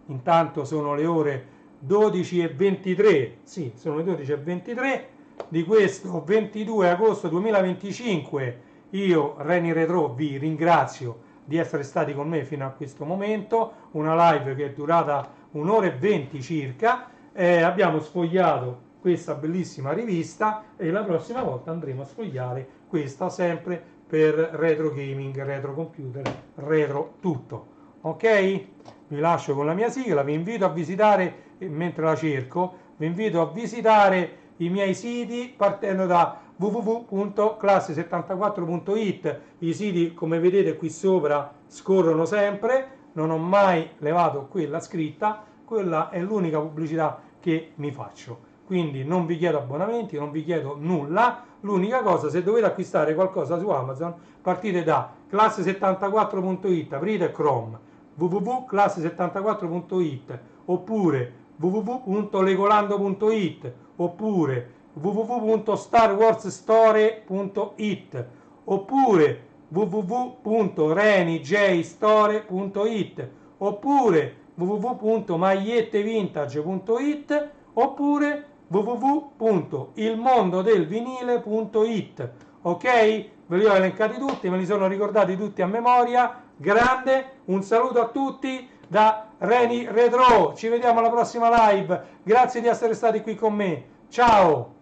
Intanto sono le ore 12:23, sì, sono le 12:23 di questo 22 agosto 2025. Io, Reni Retro, vi ringrazio di essere stati con me fino a questo momento, una live che è durata 1 ora e 20 circa. Abbiamo sfogliato questa bellissima rivista e la prossima volta andremo a sfogliare questa, sempre per retro gaming, retro computer, retro tutto. Ok? Vi lascio con la mia sigla, vi invito a visitare, mentre la cerco, vi invito a visitare i miei siti partendo da www.classe74.it. I siti, come vedete qui sopra, scorrono sempre, non ho mai levato quella scritta, quella è l'unica pubblicità che mi faccio. Quindi non vi chiedo abbonamenti, non vi chiedo nulla. L'unica cosa, se dovete acquistare qualcosa su Amazon, partite da classe74.it, aprite Chrome, www.classe74.it, oppure www.legolando.it, oppure www.starwarsstore.it, oppure www.renijstore.it, oppure www.magliettevintage.it, oppure www.ilmondodelvinile.it. Ok? Ve li ho elencati tutti, me li sono ricordati tutti a memoria. Grande, un saluto a tutti da Reni Retro. Ci vediamo alla prossima live. Grazie di essere stati qui con me. Ciao!